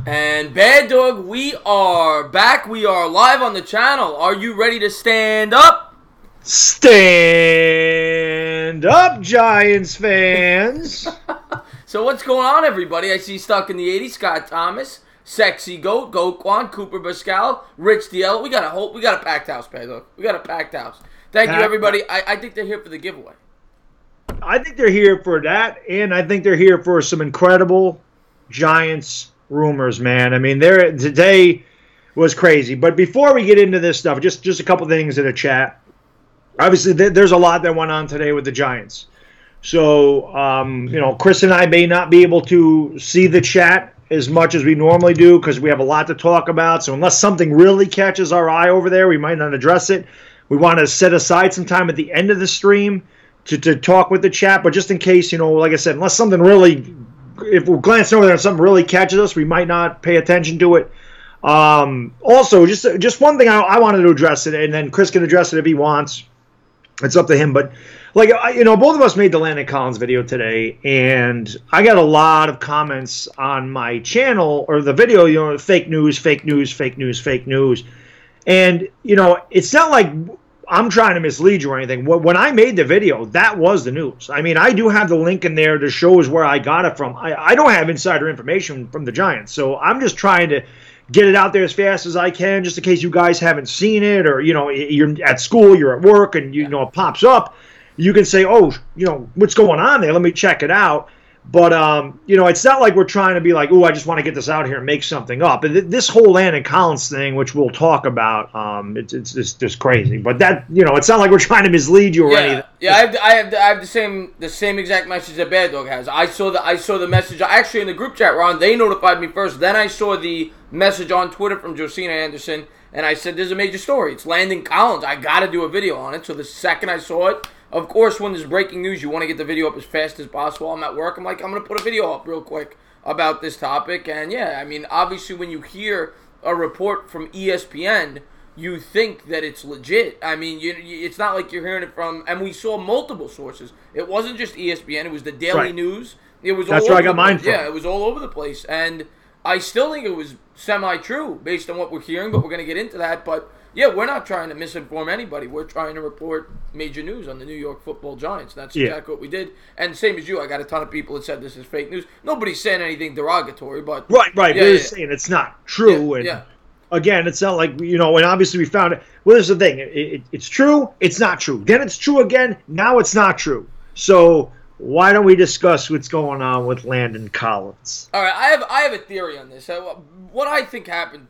And Baddog, we are back. We are live on the channel. Are you ready to stand up? Stand up, Giants fans. So what's going on, everybody? I see Stuck in the 80s, Scott Thomas, Sexy Goat, Quan, Cooper Pascal, Rich DL. We got a packed house, Baddog. We got a packed house. Thank you, everybody. I think they're here for the giveaway. I think they're here for that, and I think they're here for some incredible Giants rumors, man. I mean, today was crazy. But before we get into this stuff, just a couple things in the chat. Obviously, there's a lot that went on today with the Giants. So, Chris and I may not be able to see the chat as much as we normally do because we have a lot to talk about. So unless something really catches our eye over there, we might not address it. We want to set aside some time at the end of the stream to talk with the chat. But just in case, like I said, unless something really, if we're glancing over there and something really catches us, we might not pay attention to it. Also, just one thing I wanted to address it, and then Chris can address it if he wants. It's up to him. But, both of us made the Landon Collins video today, and I got a lot of comments on my channel, or the video, fake news, fake news, fake news, fake news. And, it's not like I'm trying to mislead you or anything. When I made the video, that was the news. I mean, I do have the link in there that shows where I got it from. I don't have insider information from the Giants, so I'm just trying to get it out there as fast as I can, just in case you guys haven't seen it, or, you're at school, you're at work, and, it pops up. You can say, oh, what's going on there? Let me check it out. But, it's not like we're trying to be like, oh, I just want to get this out here and make something up. This whole Landon Collins thing, which we'll talk about, it's just crazy. But that, it's not like we're trying to mislead you or anything. Yeah, I have the same exact message that Baddog has. I saw the message actually in the group chat, Ron. They notified me first. Then I saw the message on Twitter from Josina Anderson, and I said, "There's a major story. It's Landon Collins. I got to do a video on it." So the second I saw it. Of course, when there's breaking news, you want to get the video up as fast as possible. I'm at work. I'm like, I'm going to put a video up real quick about this topic. And, yeah, I mean, obviously, when you hear a report from ESPN, you think that it's legit. I mean, it's not like you're hearing it from, and we saw multiple sources. It wasn't just ESPN. It was the Daily News. It was That's where I got mine from. Yeah, it was all over the place. And I still think it was semi-true based on what we're hearing, but we're going to get into that. But yeah, we're not trying to misinform anybody. We're trying to report major news on the New York Football Giants. That's exactly what we did. And same as you, I got a ton of people that said this is fake news. Nobody's saying anything derogatory, but right. They're saying it's not true. Again, it's not like and obviously we found it. Well, there's the thing. It's true. It's not true. Then it's true again. Now it's not true. So why don't we discuss what's going on with Landon Collins? All right, I have a theory on this. What I think happened.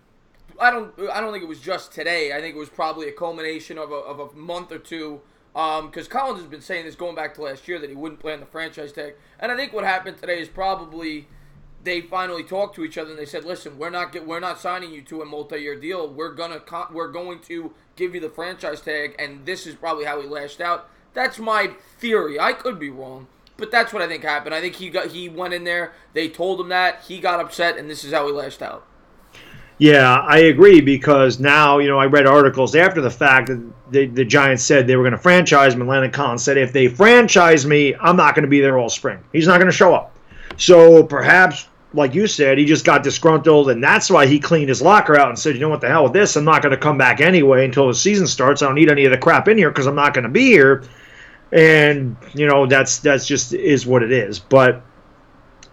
I don't think it was just today. I think it was probably a culmination of a month or two. Because Collins has been saying this going back to last year that he wouldn't play on the franchise tag. And I think what happened today is probably they finally talked to each other and they said, "Listen, we're not signing you to a multi-year deal. We're going to give you the franchise tag." And this is probably how he lashed out. That's my theory. I could be wrong, but that's what I think happened. I think he went in there. They told him that he got upset, and this is how he lashed out. Yeah, I agree because now, I read articles after the fact that the Giants said they were going to franchise him, and Landon Collins said, if they franchise me, I'm not going to be there all spring. He's not going to show up. So perhaps, like you said, he just got disgruntled, and that's why he cleaned his locker out and said, what the hell with this? I'm not going to come back anyway until the season starts. I don't need any of the crap in here because I'm not going to be here. And, that's just is what it is. But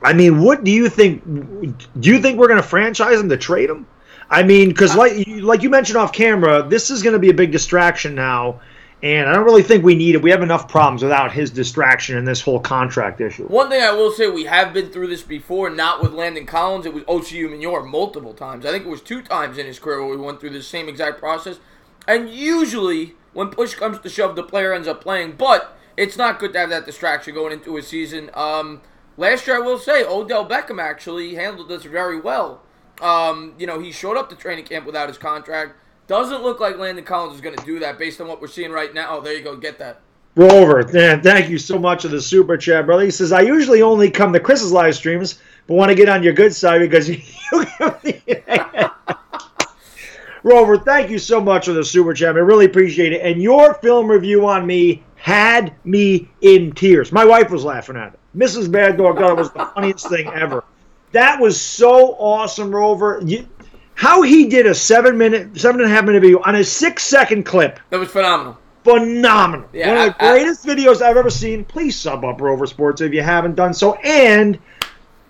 I mean, what do you think? Do you think we're going to franchise him to trade him? I mean, because like you mentioned off camera, this is going to be a big distraction now, and I don't really think we need it. We have enough problems without his distraction and this whole contract issue. One thing I will say, we have been through this before, not with Landon Collins. It was OCU Manure multiple times. I think it was 2 times in his career where we went through the same exact process. And usually, when push comes to shove, the player ends up playing. But it's not good to have that distraction going into a season. Last year, I will say, Odell Beckham actually handled this very well. He showed up to training camp without his contract. Doesn't look like Landon Collins is going to do that based on what we're seeing right now. Oh, there you go. Get that. Rover, thank you so much for the super chat, brother. He says, I usually only come to Chris's live streams, but want to get on your good side because you give me... Rover, thank you so much for the super chat. I really appreciate it. And your film review on me had me in tears. My wife was laughing at it. Mrs. Baddog thought it was the funniest thing ever. That was so awesome, Rover. How he did a 7.5 minute video on a 6-second clip. That was phenomenal. Phenomenal. Yeah, One of the greatest videos I've ever seen. Please sub up Rover Sports if you haven't done so. And,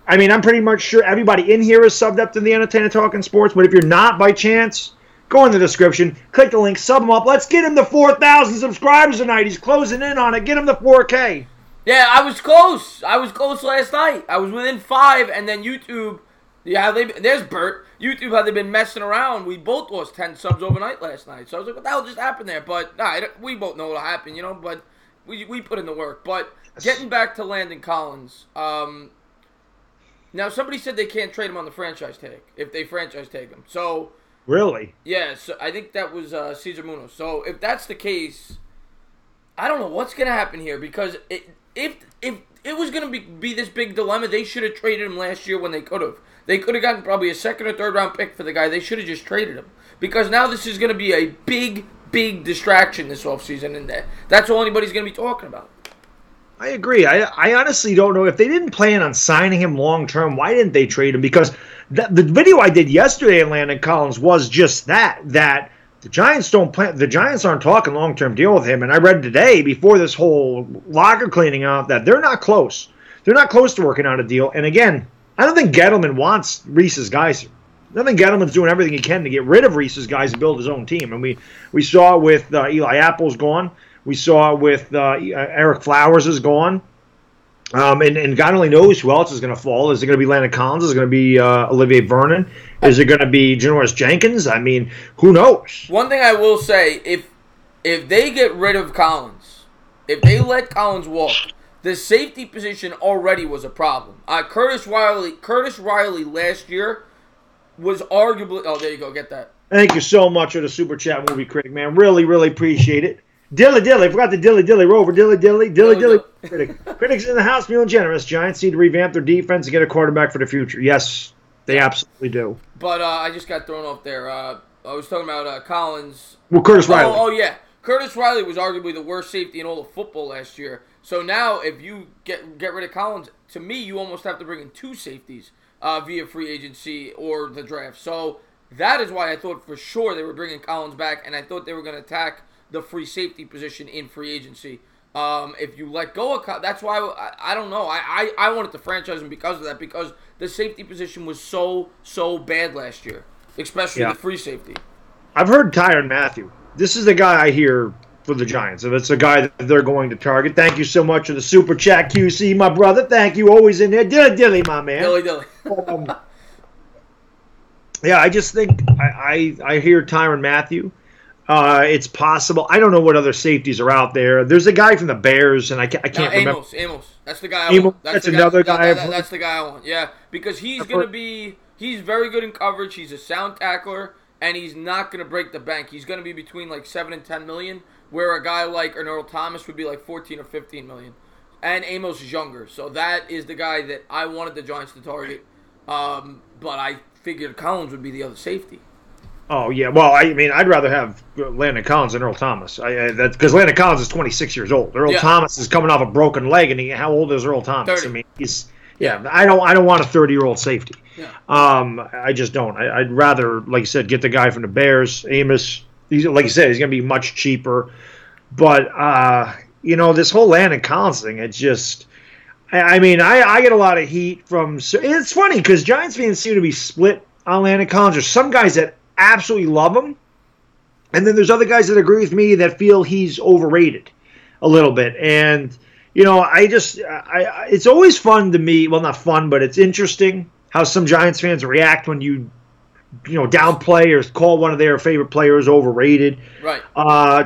I mean, I'm pretty much sure everybody in here is subbed up to the Entertainah Talking Sports. But if you're not, by chance, go in the description, click the link, sub him up. Let's get him to 4,000 subscribers tonight. He's closing in on it. Get him to 4K. Yeah, I was close. I was close last night. I was within 5, and then YouTube... Yeah, there's Bert. YouTube, how they've been messing around. We both lost 10 subs overnight last night. So I was like, what the hell just happened there? But we both know what'll happen, you know. But we put in the work. But getting back to Landon Collins, now somebody said they can't trade him on the franchise tag if they franchise tag him. So really, yeah. So I think that was Cesar Munoz. So if that's the case, I don't know what's gonna happen here because if it was gonna be this big dilemma, they should have traded him last year when they could have. They could have gotten probably a 2nd or 3rd round pick for the guy. They should have just traded him. Because now this is going to be a big, big distraction this offseason. And that's all anybody's going to be talking about. I agree. I honestly don't know. If they didn't plan on signing him long-term, why didn't they trade him? Because the video I did yesterday in Landon Collins was just that the Giants aren't talking long-term deal with him. And I read today, before this whole locker cleaning out, that they're not close. They're not close to working out a deal. And again, I don't think Gettleman wants Reese's guys. I think Gettleman's doing everything he can to get rid of Reese's guys and build his own team. And we saw it with Eli Apple's gone. We saw it with Eric Flowers is gone. And God only knows who else is going to fall. Is it going to be Landon Collins? Is it going to be Olivier Vernon? Is it going to be Janoris Jenkins? I mean, who knows? One thing I will say, if they get rid of Collins, if they let Collins walk, the safety position already was a problem. Curtis Riley last year was arguably... Oh, there you go. Get that. Thank you so much for the Super Chat Movie Critic, man. Really, really appreciate it. Dilly. I forgot the Dilly. Rover. Dilly. Critics in the house feeling generous. Giants need to revamp their defense and get a quarterback for the future. Yes, they absolutely do. But I just got thrown off there. I was talking about Collins. Well, Curtis Riley. Oh, yeah. Curtis Riley was arguably the worst safety in all of football last year. So now, if you get rid of Collins, to me, you almost have to bring in 2 safeties via free agency or the draft. So that is why I thought for sure they were bringing Collins back, and I thought they were going to attack the free safety position in free agency. If you let go of Collins, that's why I don't know. I wanted to franchise him because of that, because the safety position was so bad last year, especially the free safety. I've heard Tyrann Mathieu. This is the guy I hear for the Giants. If it's a guy that they're going to target. Thank you so much for the Super Chat, QC, my brother. Thank you. Always in there. Dilly, my man. Dilly. Yeah, I just think I hear Tyrann Mathieu. It's possible. I don't know what other safeties are out there. There's a guy from the Bears, and I can't remember. Amos. That's the guy I want. That's another guy. That's the guy I want. Yeah, because he's very good in coverage. He's a sound tackler, and he's not going to break the bank. He's going to be between like 7 and 10 million, where a guy like Earl Thomas would be like 14 or 15 million. And Amos is younger, so that is the guy that I wanted the Giants to target. But I figured Collins would be the other safety. Oh, yeah. Well, I mean, I'd rather have Landon Collins than Earl Thomas. Because Landon Collins is 26 years old. Earl Thomas is coming off a broken leg, and how old is Earl Thomas? 30. I mean, I don't want a 30-year-old safety. Yeah. I just don't. I'd rather, like you said, get the guy from the Bears, Amos. Like you said, he's going to be much cheaper. But, this whole Landon Collins thing, it's just... I mean, I get a lot of heat from... It's funny, because Giants fans seem to be split on Landon Collins. There's some guys that absolutely love him, and then there's other guys that agree with me that feel he's overrated a little bit. And it's always fun to me. Well, not fun, but it's interesting how some Giants fans react when you downplay or call one of their favorite players overrated. Right.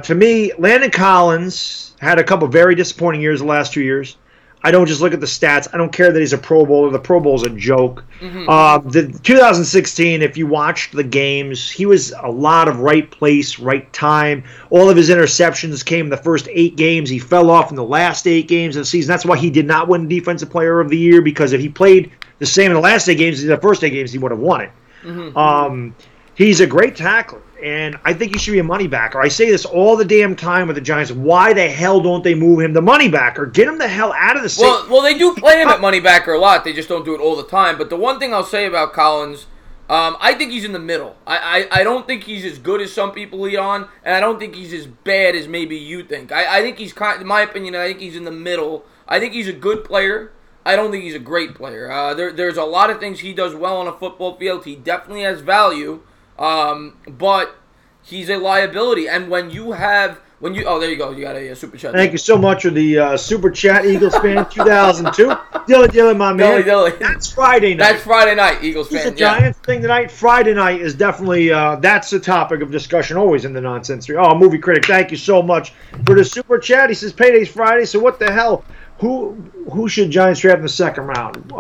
To me, Landon Collins had a couple very disappointing years the last 2 years. I don't just look at the stats. I don't care that he's a Pro Bowler. The Pro Bowl is a joke. Mm-hmm. The 2016, if you watched the games, he was a lot of right place, right time. All of his interceptions came in the first 8 games. He fell off in the last 8 games of the season. That's why he did not win Defensive Player of the Year, because if he played the same in the last 8 games as the first 8 games, he would have won it. Mm-hmm. He's a great tackler, and I think he should be a money backer. I say this all the damn time with the Giants. Why the hell don't they move him to money backer? Get him the hell out of the city. Well, they do play him at money backer a lot. They just don't do it all the time. But the one thing I'll say about Collins, I think he's in the middle. I don't think he's as good as some people lead on, and I don't think he's as bad as maybe you think. I think he's in my opinion, I think he's in the middle. I think he's a good player. I don't think he's a great player. There's a lot of things he does well on a football field. He definitely has value. But he's a liability, and when you there you go, you got a super chat. Thank you so much for the super chat, Eagles fan 2002. Dilly, my man. Dilly. That's Friday night. That's Friday night, Eagles fan. It's a Giants thing tonight. Friday night is definitely that's the topic of discussion always in the nonsense. Oh, movie critic, thank you so much for the super chat. He says payday's Friday, so what the hell? Who should Giants draft in the second round?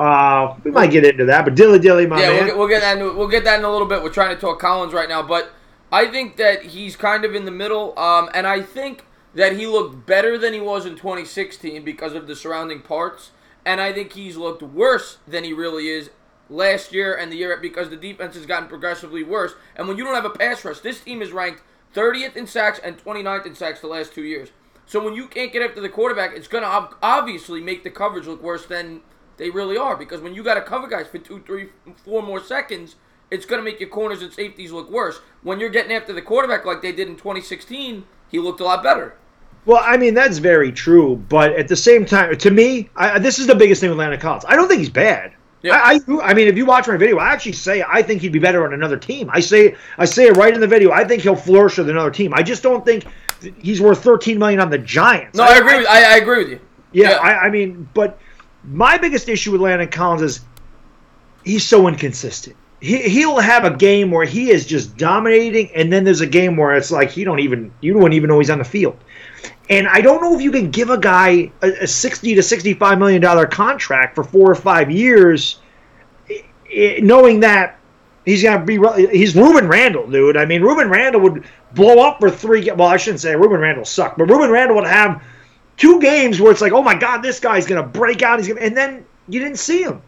We might get into that, but Dilly, my man. Yeah, we'll get that in a little bit. We're trying to talk Collins right now, but I think that he's kind of in the middle, and I think that he looked better than he was in 2016 because of the surrounding parts, and I think he's looked worse than he really is last year and the year because the defense has gotten progressively worse. And when you don't have a pass rush, this team is ranked 30th in sacks and 29th in sacks the last 2 years. So when you can't get after the quarterback, it's going to obviously make the coverage look worse than they really are. Because when you got to cover guys for 2, 3, 4 more seconds, it's going to make your corners and safeties look worse. When you're getting after the quarterback like they did in 2016, he looked a lot better. Well, I mean, that's very true. But at the same time, to me, this is the biggest thing with Landon Collins. I don't think he's bad. Yeah. I mean, if you watch my video, I actually say I think he'd be better on another team. I say it right in the video. I think he'll flourish with another team. I just don't think he's worth $13 million on the Giants. No, I agree with you. Yeah. I mean, but my biggest issue with Landon Collins is he's so inconsistent. He'll have a game where he is just dominating, and then there's a game where it's like you don't even know he's on the field. And I don't know if you can give a guy a $60 to $65 million contract for 4 or 5 years, knowing that he's Ruben Randall, dude. I mean, Ruben Randall would blow up for 3. Well, I shouldn't say Ruben Randall sucked, but Ruben Randall would have 2 games where it's like, oh my God, this guy's gonna break out. And then you didn't see him.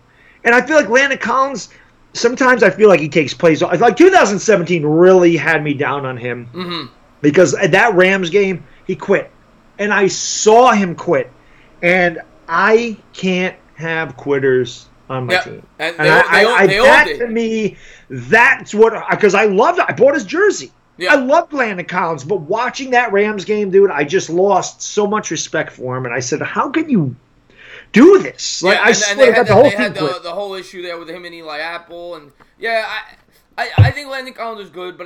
And I feel like Landon Collins. Sometimes I feel like he takes plays. Like 2017 really had me down on him because at that Rams game he quit. And I saw him quit, and I can't have quitters on my team. And to me, that's what because I loved it. I bought his jersey. Yeah. I loved Landon Collins, but watching that Rams game, dude, I just lost so much respect for him. And I said, "How can you do this?" Like they had the whole issue there with him and Eli Apple, and I think Landon Collins is good, but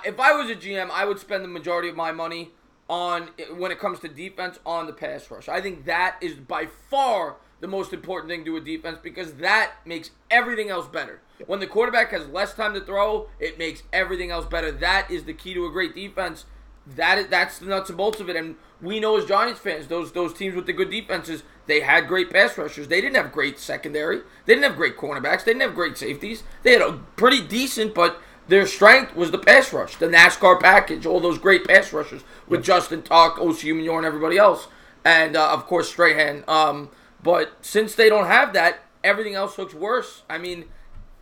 if I was a GM, I would spend the majority of my money on when it comes to defense on the pass rush. I think that is by far the most important thing to a defense because that makes everything else better. When the quarterback has less time to throw, it makes everything else better. That is the key to a great defense. That's the nuts and bolts of it. And we know as Giants fans, those teams with the good defenses, they had great pass rushers. They didn't have great secondary. They didn't have great cornerbacks. They didn't have great safeties. They had a pretty decent, but their strength was the pass rush, the NASCAR package, all those great pass rushers with Justin Tuck, Osi Umenyior, and everybody else. And, of course, Strahan. But since they don't have that, everything else looks worse. I mean,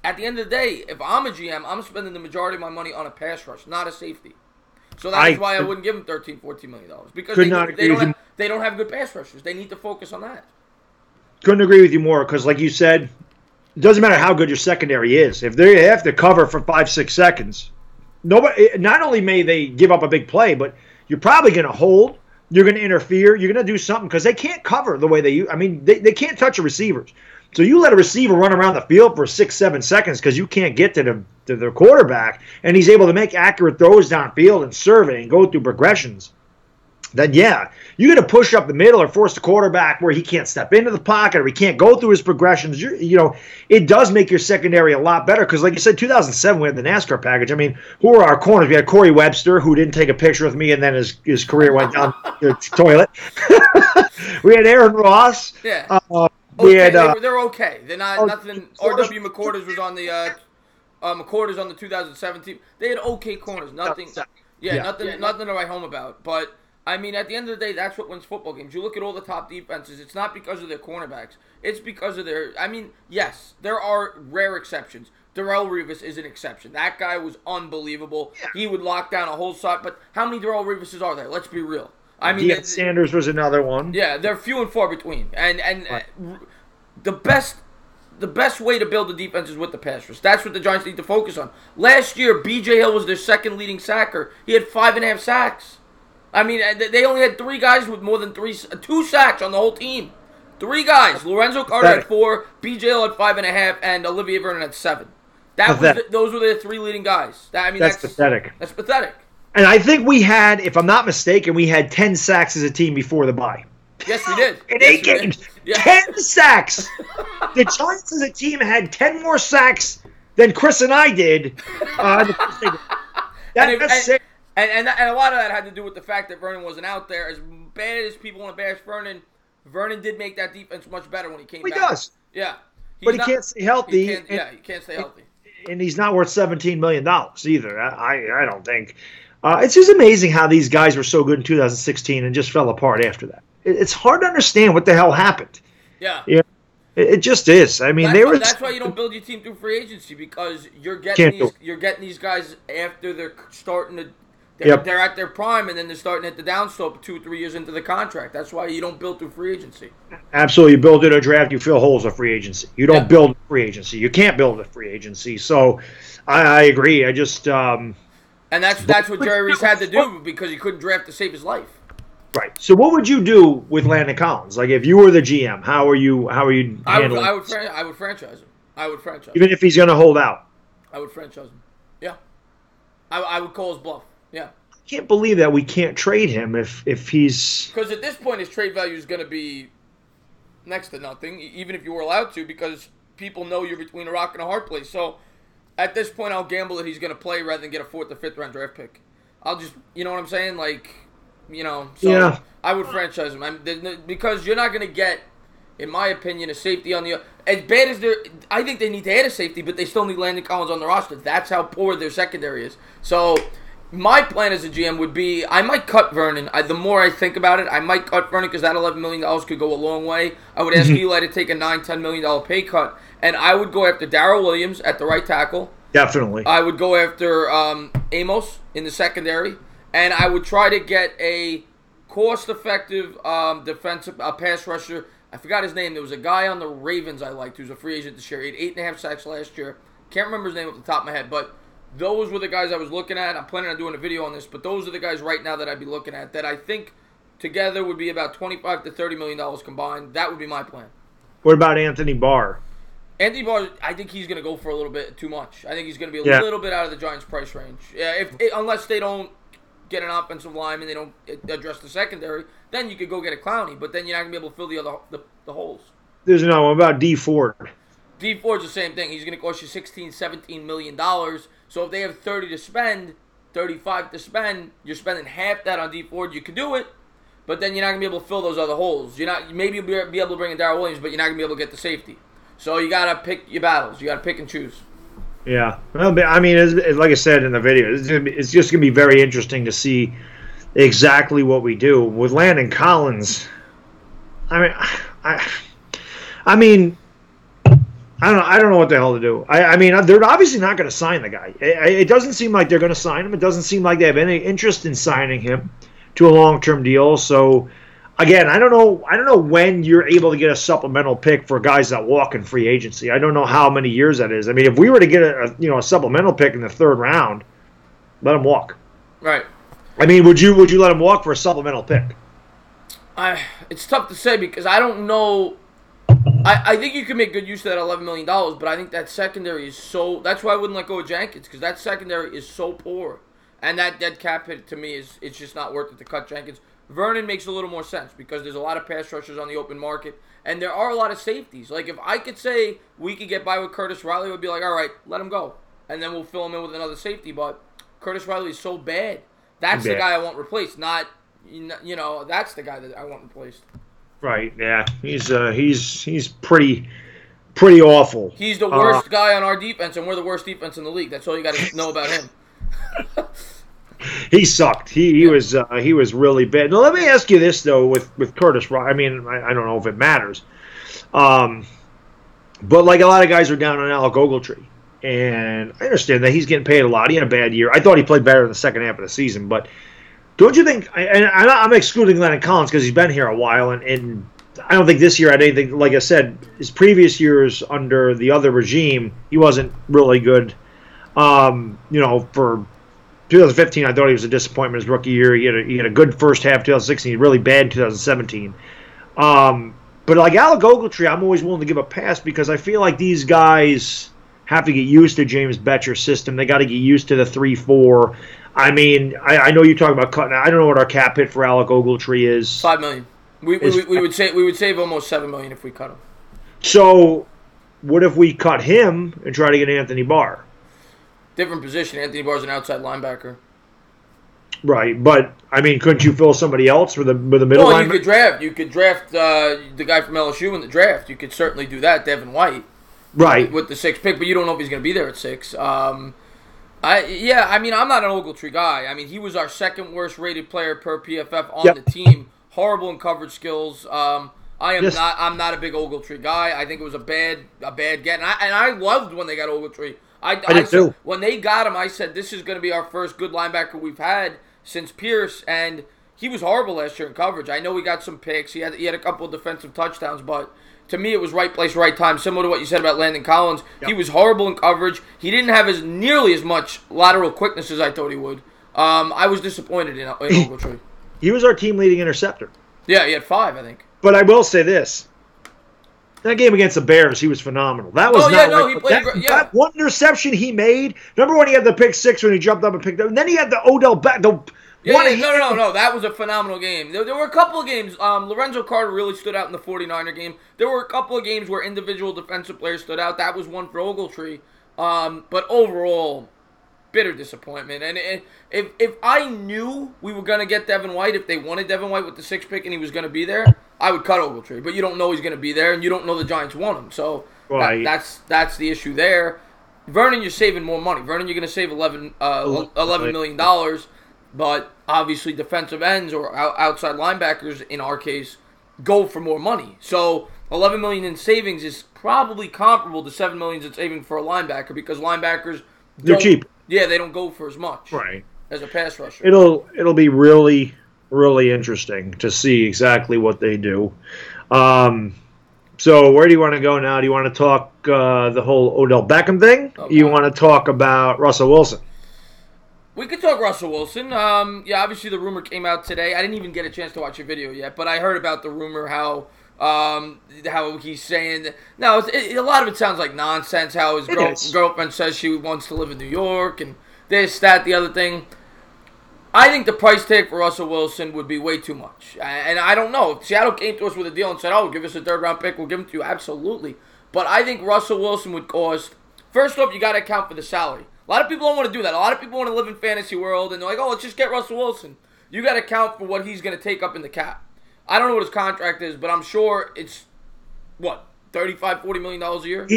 at the end of the day, if I'm a GM, I'm spending the majority of my money on a pass rush, not a safety. So that's why I wouldn't give them $13, $14 million. Because they don't have good pass rushers. They need to focus on that. Couldn't agree with you more because, like you said, it doesn't matter how good your secondary is. If they have to cover for 5-6 seconds, not only may they give up a big play, but you're probably going to hold. You're going to interfere. You're going to do something because they can't cover the way they use. I mean, they can't touch the receivers. So you let a receiver run around the field for 6-7 seconds because you can't get to the quarterback, and he's able to make accurate throws downfield and survey and go through progressions. Then, yeah, you're going to push up the middle or force the quarterback where he can't step into the pocket or he can't go through his progressions. It does make your secondary a lot better because, like you said, 2007 we had the NASCAR package. I mean, who were our corners? We had Corey Webster, who didn't take a picture with me, and then his career went down the toilet. We had Aaron Ross. Yeah. They're okay. They're not nothing. R.W. McCorders was on the McCorders on the 2017. They had okay corners. Nothing. Nothing to write home about. But I mean, at the end of the day, that's what wins football games. You look at all the top defenses. It's not because of their cornerbacks. It's because of their. I mean, yes, there are rare exceptions. Darrelle Revis is an exception. That guy was unbelievable. Yeah. He would lock down a whole side. But how many Darrelle Revises are there? Let's be real. I mean, Deion Sanders was another one. Yeah, they're few and far between. And the best way to build the defense is with the pass rush. That's what the Giants need to focus on. Last year, B.J. Hill was their second leading sacker. He had 5.5 sacks. I mean, they only had 3 guys with more than 2 sacks on the whole team. 3 guys. Lorenzo Carter had 4, B.J. Hill had 5.5, and Olivier Vernon had 7. Those were their 3 leading guys. That's pathetic. That's pathetic. And I think we had, if I'm not mistaken, we had 10 sacks as a team before the bye. Yes, we did. In 8 games. Yeah. 10 sacks. The Giants as a team had 10 more sacks than Chris and I did. That's sick. And a lot of that had to do with the fact that Vernon wasn't out there. As bad as people want to bash Vernon, Vernon did make that defense much better when he came back. He does. Yeah. But he can't stay healthy. He can't stay healthy. And he's not worth $17 million either. I don't think. It's just amazing how these guys were so good in 2016 and just fell apart after that. It's hard to understand what the hell happened. Yeah. It just is. I mean, that's why you don't build your team through free agency, because you're getting these guys after they're starting to they're at their prime, and then they're starting at the downslope 2 or 3 years into the contract. That's why you don't build through free agency. Absolutely. You build it a draft, you fill holes of free agency. You don't build free agency. You can't build a free agency. So I agree. I just and that's what Jerry Reese had to do, because he couldn't draft to save his life. Right. So what would you do with Landon Collins? Like, if you were the GM, how are you handling I would franchise him. I would franchise him. Even if he's going to hold out? I would franchise him. Yeah. I would call his bluff. Yeah. I can't believe that we can't trade him if he's... Because at this point, his trade value is going to be next to nothing, even if you were allowed to, because people know you're between a rock and a hard place. So at this point, I'll gamble that he's going to play rather than get a 4th or 5th round draft pick. I'll just, you know what I'm saying? Like, so I would franchise him. Because you're not going to get, in my opinion, a safety on the... As bad as I think they need to add a safety, but they still need Landon Collins on the roster. That's how poor their secondary is. So my plan as a GM would be, I might cut Vernon. The more I think about it, I might cut Vernon, because that $11 million could go a long way. I would ask Eli to take a $9-10 million pay cut, and I would go after Darrell Williams at the right tackle. Definitely. I would go after Amos in the secondary, and I would try to get a cost-effective defensive pass rusher. I forgot his name. There was a guy on the Ravens I liked who's a free agent this year. He had 8.5 sacks last year. Can't remember his name off the top of my head, but those were the guys I was looking at. I'm planning on doing a video on this, but those are the guys right now that I'd be looking at that I think together would be about $25 to $30 million combined. That would be my plan. What about Anthony Barr? Anthony Barr, I think he's going to go for a little bit too much. I think he's going to be a little bit out of the Giants' price range. Yeah, unless they don't get an offensive line and they don't address the secondary, then you could go get a Clowney, but then you're not going to be able to fill the holes. There's no one about D Ford. D Ford's the same thing. He's going to cost you $16-17 million. So if they have 30 to spend, 35 to spend, you're spending half that on D Ford. You could do it, but then you're not going to be able to fill those other holes. Maybe you'll be able to bring in Darrell Williams, but you're not going to be able to get the safety. So you got to pick your battles. You got to pick and choose. Yeah. Well, I mean, like I said in the video, it's just going to be very interesting to see exactly what we do with Landon Collins. I mean, I don't know what the hell to do. I mean, they're obviously not going to sign the guy. It doesn't seem like they're going to sign him. It doesn't seem like they have any interest in signing him to a long-term deal. So, again, I don't know when you're able to get a supplemental pick for guys that walk in free agency. I don't know how many years that is. I mean, if we were to get a supplemental pick in the 3rd round, let him walk. Right. I mean, would you let him walk for a supplemental pick? It's tough to say, because I don't know. I think you can make good use of that $11 million, but I think that secondary is so... That's why I wouldn't let go of Jenkins, because that secondary is so poor. And that dead cap hit, to me, it's just not worth it to cut Jenkins. Vernon makes a little more sense, because there's a lot of pass rushers on the open market, and there are a lot of safeties. Like, if I could say we could get by with Curtis Riley, I would be like, all right, let him go. And then we'll fill him in with another safety, but Curtis Riley is so bad. That's the guy I want replaced, not, that's the guy that I want replaced. Right, yeah. He's pretty awful. He's the worst guy on our defense, and we're the worst defense in the league. That's all you got to know about him. He sucked. He was really bad. Now let me ask you this though, with Curtis. I mean, I don't know if it matters, but like a lot of guys are down on Alec Ogletree. and I understand that he's getting paid a lot. He had a bad year. I thought he played better in the second half of the season, but don't you think? And I'm excluding Lennon Collins because he's been here a while, and I don't think this year had anything. Like I said, his previous years under the other regime, he wasn't really good. For 2015, I thought he was a disappointment his rookie year. He had a good first half 2016, really bad in 2017. But like Alec Ogletree, I'm always willing to give a pass because I feel like these guys have to get used to James Betcher's system. They got to get used to the 3-4. I mean, I know you're talking about cutting. I don't know what our cap hit for Alec Ogletree is. $5 million. We would save almost $7 million if we cut him. So, what if we cut him and try to get Anthony Barr? Different position. Anthony Barr's an outside linebacker. Right, but I mean, couldn't you fill somebody else with a middle linebacker? Well, you could draft the guy from LSU in the draft. You could certainly do that, Devin White. Right, with the 6th pick, but you don't know if he's going to be there at 6. I'm not an Ogletree guy. I mean, he was our second worst rated player per PFF on the team. Horrible in coverage skills. I'm not a big Ogletree guy. I think it was a bad get, and I loved when they got Ogletree. I did too. When they got him, I said this is going to be our first good linebacker we've had since Pierce, and he was horrible last year in coverage. I know he got some picks. He had a couple of defensive touchdowns, but to me, it was right place, right time. Similar to what you said about Landon Collins, He was horrible in coverage. He didn't have nearly as much lateral quickness as I thought he would. I was disappointed in Ogletree. He was our team leading interceptor. Yeah, he had 5, I think. But I will say this. That game against the Bears, he was phenomenal. That was he played great. That one interception he made. Remember when he had the pick 6 when he jumped up and picked up? And then he had the Odell back. No. That was a phenomenal game. There were a couple of games. Lorenzo Carter really stood out in the 49er game. There were a couple of games where individual defensive players stood out. That was one for Ogletree. But overall, bitter disappointment. And if I knew we were going to get Devin White, if they wanted Devin White with the 6th pick and he was going to be there, I would cut Ogletree. But you don't know he's going to be there, and you don't know the Giants want him. So that's the issue there. Vernon, you're saving more money. Vernon, you're going to save $11 million. But obviously defensive ends or outside linebackers, in our case, go for more money. So $11 million in savings is probably comparable to $7 million in saving for a linebacker because linebackers they're cheap. Yeah, they don't go for as much. Right. As a pass rusher. It'll be really, really interesting to see exactly what they do. So where do you want to go now? Do you want to talk the whole Odell Beckham thing? Okay. You want to talk about Russell Wilson? We could talk Russell Wilson. Obviously the rumor came out today. I didn't even get a chance to watch your video yet, but I heard about the rumor how he's saying that. Now, a lot of it sounds like nonsense, how his girlfriend says she wants to live in New York and this, that, the other thing. I think the price tag for Russell Wilson would be way too much. And I don't know. If Seattle came to us with a deal and said, give us a 3rd-round pick, we'll give him to you. Absolutely. But I think Russell Wilson would cost, first off, you got to account for the salary. A lot of people don't want to do that. A lot of people want to live in fantasy world, and they're like, let's just get Russell Wilson. You got to account for what he's going to take up in the cap. I don't know what his contract is, but I'm sure it's, $35, $40 million a year?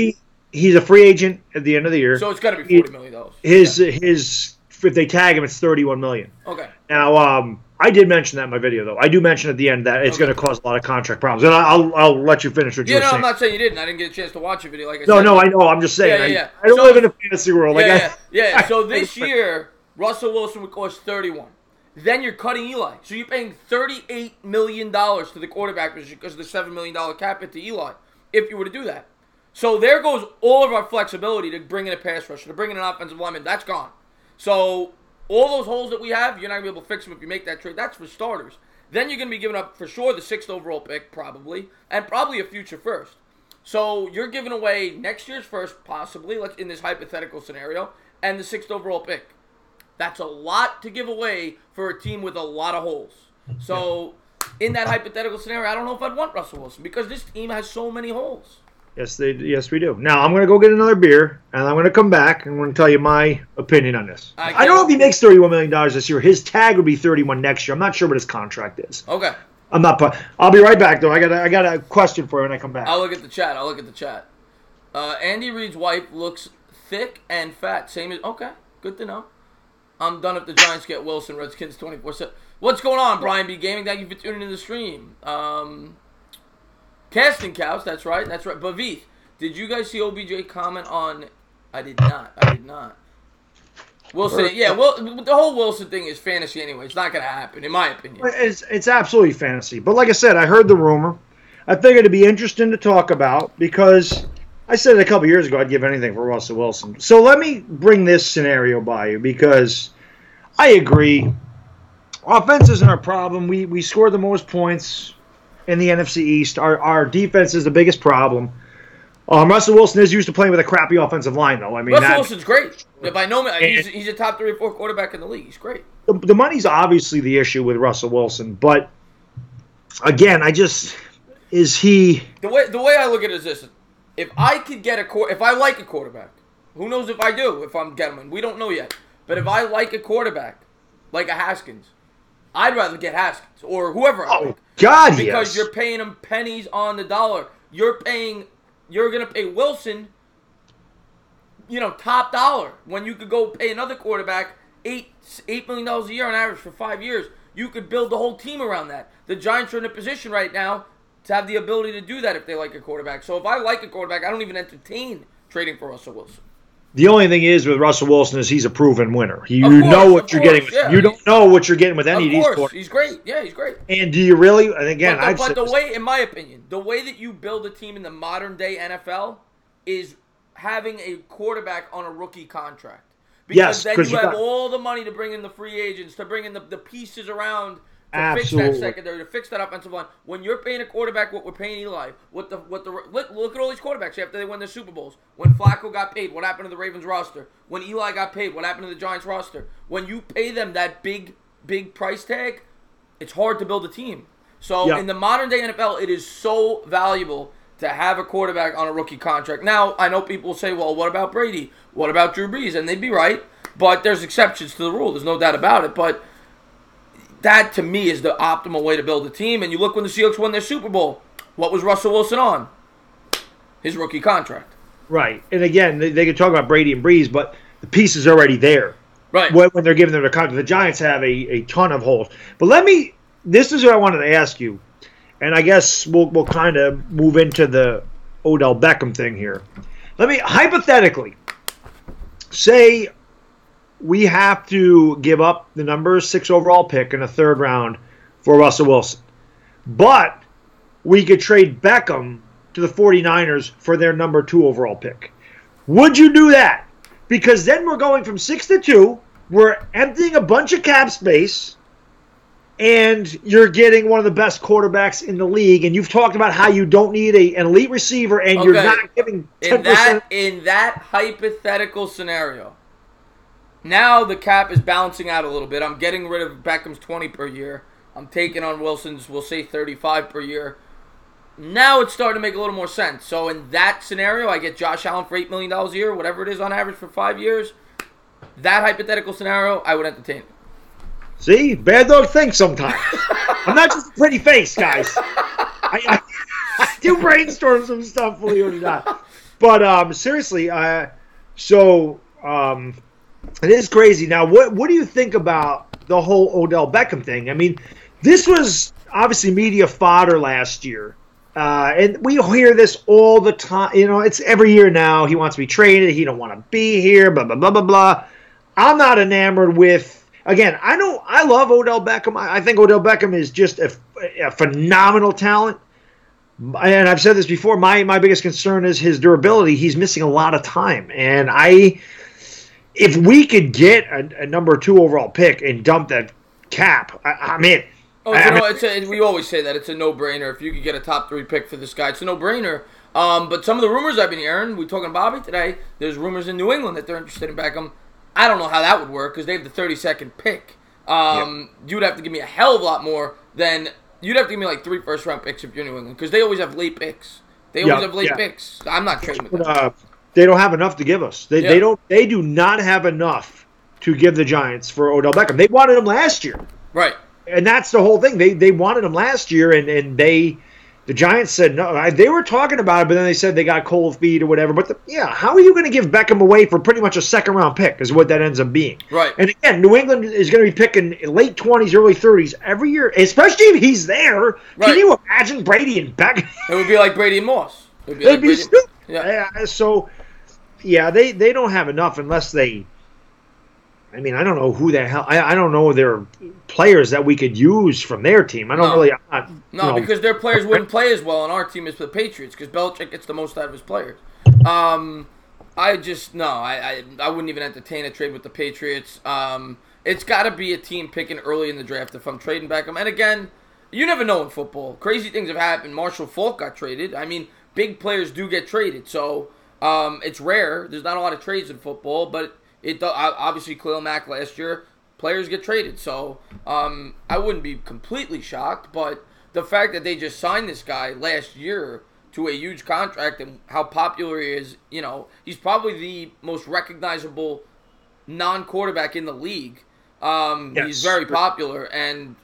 He's a free agent at the end of the year. So it's got to be $40 million. His if they tag him, it's $31 million. Okay. Now, I did mention that in my video, though. I do mention at the end that it's going to cause a lot of contract problems. And I'll let you finish what you were saying. I'm not saying you didn't. I didn't get a chance to watch your video like I said. No, I know. I'm just saying. Yeah. I don't live in a fantasy world. So this year, Russell Wilson would cost $31. Then you're cutting Eli. So you're paying $38 million to the quarterback because of the $7 million cap hit to Eli, if you were to do that. So there goes all of our flexibility to bring in a pass rusher, to bring in an offensive lineman. That's gone. So all those holes that we have, you're not going to be able to fix them if you make that trade. That's for starters. Then you're going to be giving up, for sure, the 6th overall pick, probably, and probably a future first. So you're giving away next year's first, possibly, in this hypothetical scenario, and the 6th overall pick. That's a lot to give away for a team with a lot of holes. So in that hypothetical scenario, I don't know if I'd want Russell Wilson because this team has so many holes. Yes, we do. Now, I'm going to go get another beer, and I'm going to come back, and I'm going to tell you my opinion on this. I don't know if he makes $31 million this year. His tag would be $31 next year. I'm not sure what his contract is. Okay. I'll be right back, though. I got a question for you when I come back. I'll look at the chat. Andy Reid's wife looks thick and fat. Same as... Okay, good to know. I'm done if the Giants get Wilson. Redskins 24/7. What's going on, Brian B. Gaming? Thank you for tuning in the stream. Casting Couch, that's right. Bavith, did you guys see OBJ comment on I did not. Wilson, yeah. Well, the whole Wilson thing is fantasy anyway. It's not going to happen, in my opinion. It's absolutely fantasy. But like I said, I heard the rumor. I figured it'd be interesting to talk about because I said it a couple years ago I'd give anything for Russell Wilson. So let me bring this scenario by you because I agree. Offense isn't our problem. We score the most points in the NFC East. Our defense is the biggest problem. Russell Wilson is used to playing with a crappy offensive line, though. I mean, Russell Wilson's great. By no means, he's a top 3 or 4 quarterback in the league. He's great. The money's obviously the issue with Russell Wilson, but again, is he? The way I look at it is this: if I like a quarterback, who knows if I do? If I'm getting one, we don't know yet. But if I like a quarterback, like a Haskins, I'd rather get Haskins or whoever. God, because you're paying him pennies on the dollar. You're going to pay Wilson, top dollar when you could go pay another quarterback $8 million a year on average for 5 years. You could build the whole team around that. The Giants are in a position right now to have the ability to do that if they like a quarterback. So if I like a quarterback, I don't even entertain trading for Russell Wilson. The only thing is with Russell Wilson is he's a proven winner. You know what you're getting. You don't know what you're getting with any of these quarterbacks. He's great. Yeah, he's great. And do you really? And again, but the way, in my opinion, the way that you build a team in the modern day NFL is having a quarterback on a rookie contract. Because then you have all the money to bring in the free agents, to bring in the pieces around to fix that secondary, to fix that offensive line. When you're paying a quarterback what we're paying Eli, look at all these quarterbacks after they win their Super Bowls. When Flacco got paid, what happened to the Ravens roster? When Eli got paid, what happened to the Giants roster? When you pay them that big price tag, it's hard to build a team. So in the modern day NFL, it is so valuable to have a quarterback on a rookie contract. Now, I know people will say, well, what about Brady? What about Drew Brees? And they'd be right, but there's exceptions to the rule. There's no doubt about it. But that, to me, is the optimal way to build a team. And you look when the Seahawks won their Super Bowl. What was Russell Wilson on? His rookie contract. Right. And again, they could talk about Brady and Brees, but the piece is already there. Right. When they're giving them the contract. The Giants have a ton of holes. But this is what I wanted to ask you. And I guess we'll kind of move into the Odell Beckham thing here. Let me, hypothetically, say we have to give up the number 6 overall pick in a 3rd round for Russell Wilson. But we could trade Beckham to the 49ers for their number 2 overall pick. Would you do that? Because then we're going from 6 to 2. We're emptying a bunch of cap space. And you're getting one of the best quarterbacks in the league. And you've talked about how you don't need an elite receiver, and you're not giving 10%. In that hypothetical scenario, now the cap is balancing out a little bit. I'm getting rid of Beckham's 20 per year. I'm taking on Wilson's, we'll say 35 per year. Now it's starting to make a little more sense. So in that scenario, I get Josh Allen for $8 million a year, whatever it is on average for 5 years. That hypothetical scenario, I would entertain it. See, Baddog thinks sometimes. I'm not just a pretty face, guys. I do brainstorm some stuff, believe it or not. But seriously, it is crazy. Now, what do you think about the whole Odell Beckham thing? I mean, this was obviously media fodder last year. And we hear this all the time. It's every year now. He wants to be traded. He don't want to be here, blah, blah, blah, blah, blah. I'm not enamored with... Again, I love Odell Beckham. I think Odell Beckham is just a phenomenal talent. And I've said this before, my biggest concern is his durability. He's missing a lot of time. And if we could get a number 2 overall pick and dump that cap, I'm in. We always say that. It's a no-brainer. If you could get a top 3 pick for this guy, it's a no-brainer. But some of the rumors I've been hearing, we were talking to Bobby today, there's rumors in New England that they're interested in Beckham. I don't know how that would work because they have the 32nd pick. You'd have to give me a hell of a lot more than... You'd have to give me like 3 first-round picks if you're New England because they always have late picks. Picks. I'm not trading with them. They don't have enough to give us. They do not have enough to give the Giants for Odell Beckham. They wanted him last year. Right. And that's the whole thing. They wanted him last year, and the Giants said no. They were talking about it, but then they said they got cold feet or whatever. But how are you going to give Beckham away for pretty much a 2nd-round pick is what that ends up being. Right. And again, New England is going to be picking late 20s, early 30s every year, especially if he's there. Right. Can you imagine Brady and Beckham? It would be like Brady and Moss. It'd be stupid. Yeah. So yeah, they don't have enough unless they. I mean, I don't know who the hell. I don't know their players that we could use from their team. I don't really. Because their players wouldn't play as well on our team as the Patriots. Because Belichick gets the most out of his players. I wouldn't even entertain a trade with the Patriots. It's got to be a team picking early in the draft if I'm trading Beckham. And again, you never know in football. Crazy things have happened. Marshall Faulk got traded. I mean, big players do get traded. So it's rare. There's not a lot of trades in football, but. Obviously, Khalil Mack last year, players get traded. So I wouldn't be completely shocked. But the fact that they just signed this guy last year to a huge contract and how popular he is, he's probably the most recognizable non-quarterback in the league. Yes. He's very popular. And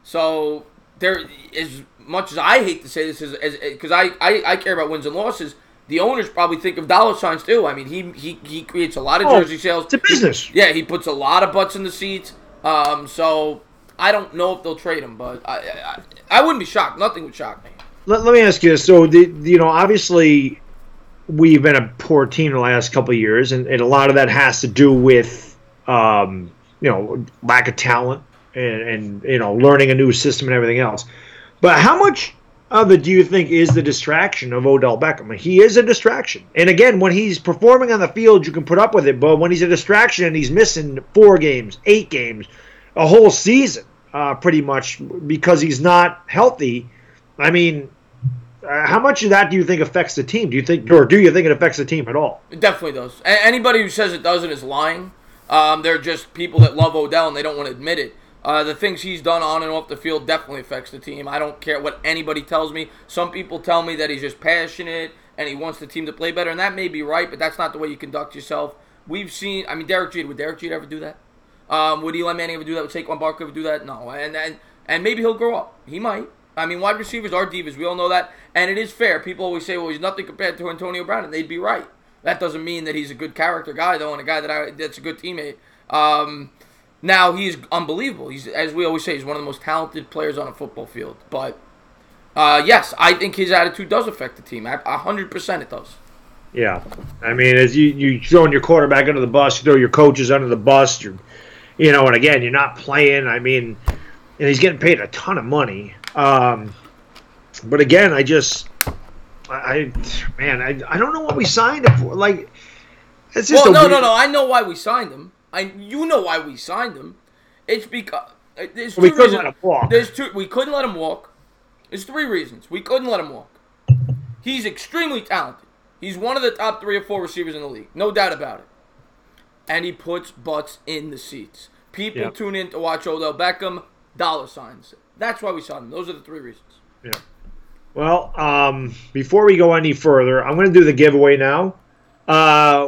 so there, as much as I hate to say this, because I care about wins and losses, the owners probably think of dollar signs too. I mean, he creates a lot of jersey sales. It's a business. He puts a lot of butts in the seats. So I don't know if they'll trade him, but I wouldn't be shocked. Nothing would shock me. Let me ask you this. So, obviously, we've been a poor team the last couple of years, and a lot of that has to do with, lack of talent and learning a new system and everything else. But how much of it do you think is the distraction of Odell Beckham? I mean, he is a distraction. And again, when he's performing on the field, you can put up with it. But when he's a distraction and he's missing 4 games, 8 games, a whole season, pretty much, because he's not healthy, I mean, how much of that do you think affects the team? Do you think it affects the team at all? It definitely does. Anybody who says it doesn't is lying. They're just people that love Odell and they don't want to admit it. The things he's done on and off the field definitely affects the team. I don't care what anybody tells me. Some people tell me that he's just passionate and he wants the team to play better, and that may be right, but that's not the way you conduct yourself. We've seen, Derek Jeter, would Derek Jeter ever do that? Would Eli Manning ever do that? Would Saquon Barkley ever do that? No. And maybe he'll grow up. He might. I mean, wide receivers are divas. We all know that. And it is fair. People always say, well, he's nothing compared to Antonio Brown, and they'd be right. That doesn't mean that he's a good character guy, though, and a guy that's a good teammate. Now, he's unbelievable. He's, as we always say, he's one of the most talented players on a football field. But, yes, I think his attitude does affect the team. 100% it does. Yeah. I mean, as you throwing your quarterback under the bus, you throw your coaches under the bus, and again, you're not playing. I mean, and he's getting paid a ton of money. But again, I don't know what we signed him for. Like, it's just no. I know why we signed him. You know why we signed him. It's because there's 2 we couldn't let him walk. We couldn't let him walk. There's 3 reasons we couldn't let him walk. He's extremely talented. He's one of the top 3 or 4 receivers in the league, no doubt about it. And he puts butts in the seats. People tune in to watch Odell Beckham. Dollar signs. That's why we signed him. Those are the 3 reasons. Yeah. Well, before we go any further, I'm going to do the giveaway now.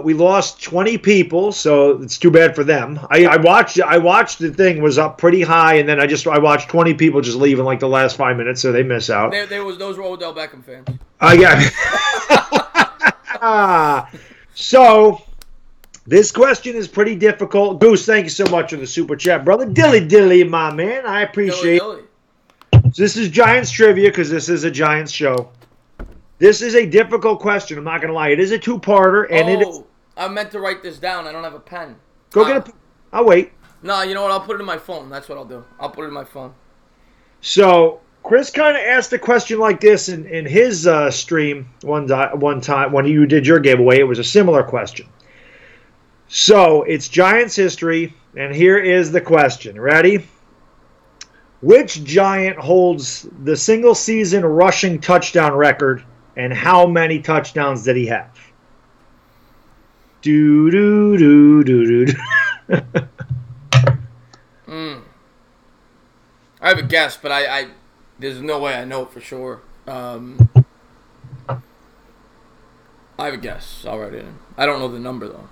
We lost 20 people, so it's too bad for them. I watched the thing was up pretty high, and then I watched 20 people just leave in like the last 5 minutes, so they miss out. Those were Odell Beckham fans. So this question is pretty difficult. Goose, thank you so much for the super chat, brother. Dilly, my man, I appreciate it. So this is Giants trivia because this is a Giants show. This is a difficult question. I'm not going to lie. It is a 2-parter. And I meant to write this down. I don't have a pen. Go get a pen. I'll wait. No, you know what? I'll put it in my phone. That's what I'll do. I'll put it in my phone. So Chris kind of asked a question like this in his stream one time when you did your giveaway. It was a similar question. So it's Giants history, and here is the question. Ready? Which Giant holds the single-season rushing touchdown record, and how many touchdowns did he have? I have a guess, but I there's no way I know it for sure. I have a guess. I'll write it in. I don't know the number, though.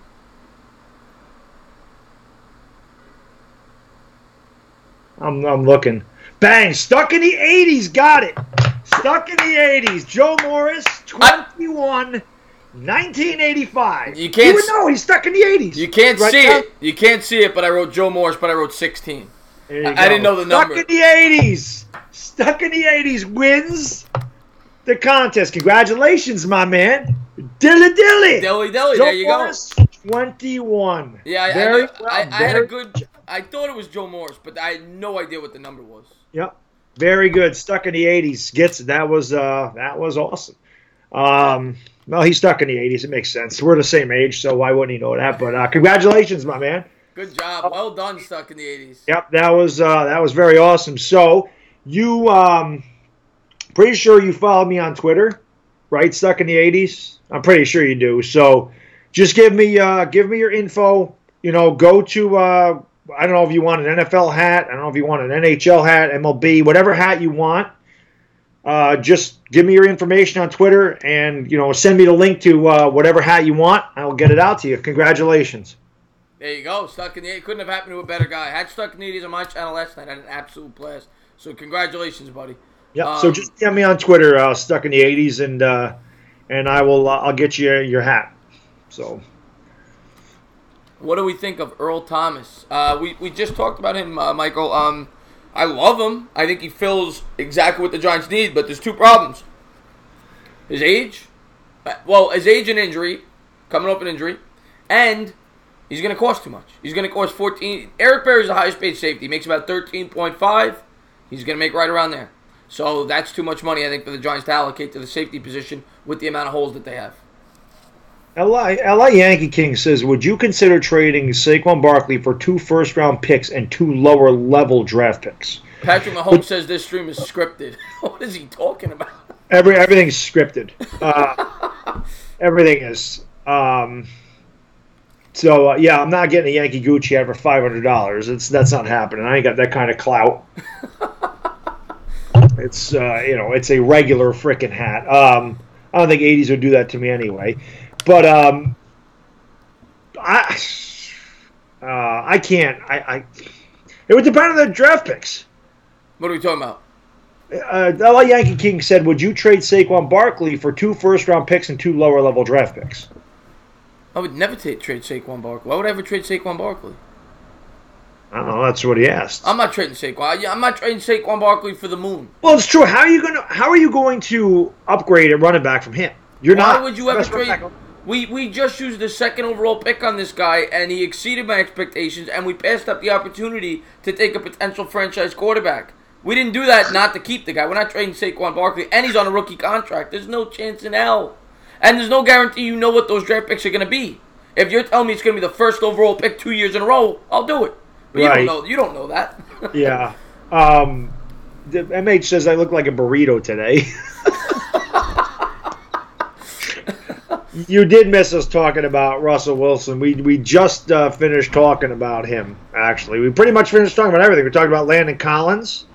I'm looking. Bang! Stuck in the 80s. Got it. Stuck in the 80s. Joe Morris, 21, 1985. You can't. You would know he's stuck in the 80s. You can't see it. You can't see it, but I wrote Joe Morris, but I wrote 16. I didn't know the number. Stuck in the 80s. Stuck in the 80s wins the contest. Congratulations, my man. Dilly dilly. Dilly dilly. Joe There you Morris, go. 21. Yeah, I had a good. I thought it was Joe Morris, but I had no idea what the number was. Yep. Very good. Stuck in the 80s. Gets it. That was awesome. Well, he's stuck in the 80s. It makes sense. We're the same age, so why wouldn't he know that? But congratulations, my man. Good job. Well done, Stuck in the 80s. Yep, that was very awesome. So you pretty sure you followed me on Twitter, right? Stuck in the 80s. I'm pretty sure you do. So just give me your info. Go to I don't know if you want an NFL hat. I don't know if you want an NHL hat, MLB, whatever hat you want. Just give me your information on Twitter and, send me the link to whatever hat you want. I will get it out to you. Congratulations. There you go. Stuck in the 80s. Couldn't have happened to a better guy. I had Stuck in the 80s on my channel last night. I had an absolute blast. So congratulations, buddy. Yeah. So just DM me on Twitter, Stuck in the 80s, and I'll get you your hat. So. What do we think of Earl Thomas? We just talked about him, Michael. I love him. I think he fills exactly what the Giants need, but there's two problems. His age. His age and injury. Coming off an injury. And he's going to cost too much. He's going to cost 14. Eric Berry's the highest paid safety. He makes about 13.5. He's going to make right around there. So that's too much money, I think, for the Giants to allocate to the safety position with the amount of holes that they have. LA Yankee King says, would you consider trading Saquon Barkley for 2 first-round picks and 2 lower-level draft picks? Patrick Mahomes says this stream is scripted. What is he talking about? Everything's scripted. Everything is. Yeah, I'm not getting a Yankee Gucci hat for $500. That's not happening. I ain't got that kind of clout. It's it's a regular frickin' hat. I don't think 80s would do that to me anyway. But I can't. It would depend on the draft picks. What are we talking about? LA Yankee King said, would you trade Saquon Barkley for 2 first-round picks and 2 lower-level draft picks? I would never trade Saquon Barkley. Why would I ever trade Saquon Barkley? I don't know. That's what he asked. I'm not trading Saquon. I'm not trading Saquon Barkley for the moon. Well, it's true. How are you going to upgrade a running back from him? Why would you ever trade? We just used the 2nd overall pick on this guy, and he exceeded my expectations, and we passed up the opportunity to take a potential franchise quarterback. We didn't do that not to keep the guy. We're not trading Saquon Barkley, and he's on a rookie contract. There's no chance in hell. And there's no guarantee you know what those draft picks are going to be. If you're telling me it's going to be the 1st overall pick 2 years in a row, I'll do it. But right. You don't know that. Yeah. The MH says I look like a burrito today. You did miss us talking about Russell Wilson. We just finished talking about him, actually. We pretty much finished talking about everything. We talked about Landon Collins.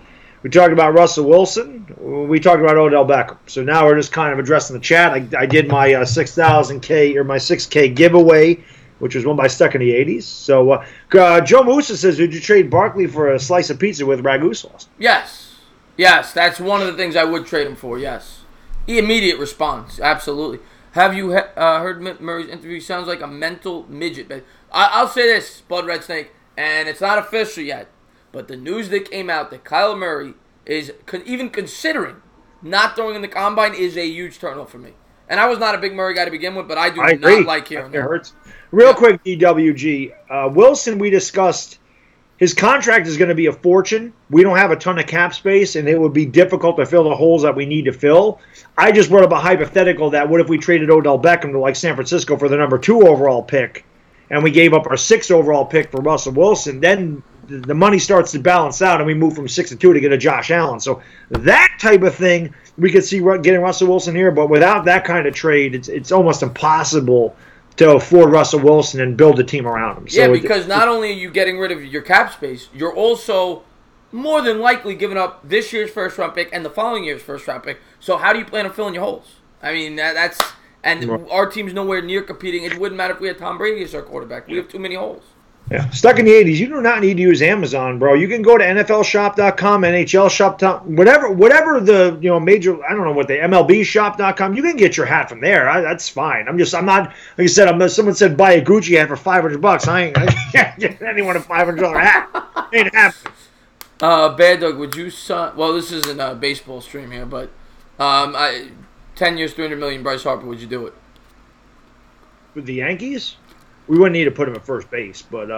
We talked about Russell Wilson. We talked about Odell Beckham. So now we're just kind of addressing the chat. I did my 6,000K or my 6K giveaway, which was won by Stuck in the 80s. So Joe Musa says, would you trade Barkley for a slice of pizza with ragu sauce? Yes. Yes, that's one of the things I would trade him for, yes. Immediate response, absolutely. Have you heard Murray's interview? He sounds like a mental midget. But I'll say this, Bud Red Snake, and it's not official yet, but the news that came out that Kyler Murray is even considering not throwing in the combine is a huge turnoff for me. And I was not a big Murray guy to begin with, but I do not like hearing that. It hurts. Real quick, DWG. Wilson, we discussed, his contract is going to be a fortune. We don't have a ton of cap space, and it would be difficult to fill the holes that we need to fill. I just brought up a hypothetical that what if we traded Odell Beckham to like San Francisco for the number 2 overall pick, and we gave up our 6th overall pick for Russell Wilson, then the money starts to balance out, and we move from 6 to 2 to get a Josh Allen. So that type of thing, we could see getting Russell Wilson here, but without that kind of trade, it's almost impossible to afford Russell Wilson and build a team around him. So yeah, because not only are you getting rid of your cap space, you're also more than likely giving up this year's first-round pick and the following year's first-round pick. So how do you plan on filling your holes? I mean, that's and our team's nowhere near competing. It wouldn't matter if we had Tom Brady as our quarterback. We have too many holes. Yeah, Stuck in the 80s. You do not need to use Amazon, bro. You can go to NFLshop.com, NHLshop.com, whatever the major. I don't know what the MLBshop.com. You can get your hat from there. That's fine. I'm not like I said. Someone said buy a Gucci hat for $500. I can't get anyone a $500 hat. Ain't happening. Baddog, would you sign? Well, this isn't a baseball stream here, but 10 years, $300 million, Bryce Harper. Would you do it? with the Yankees, we wouldn't need to put him at first base. But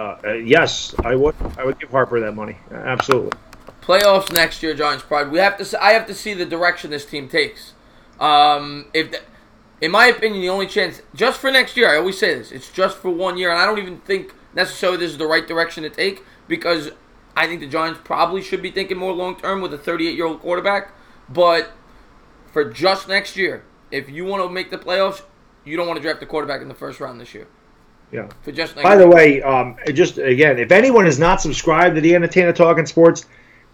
yes, I would give Harper that money. Absolutely. Playoffs next year, Giants Pride. I have to see the direction this team takes. In my opinion, the only chance, just for next year, I always say this, it's just for 1 year, and I don't even think necessarily this is the right direction to take, because I think the Giants probably should be thinking more long-term with a 38-year-old quarterback, but for just next year, if you want to make the playoffs, you don't want to draft a quarterback in the first round this year. Yeah. For just next By the way, just again, if anyone is not subscribed to the Entertainah Talking Sports,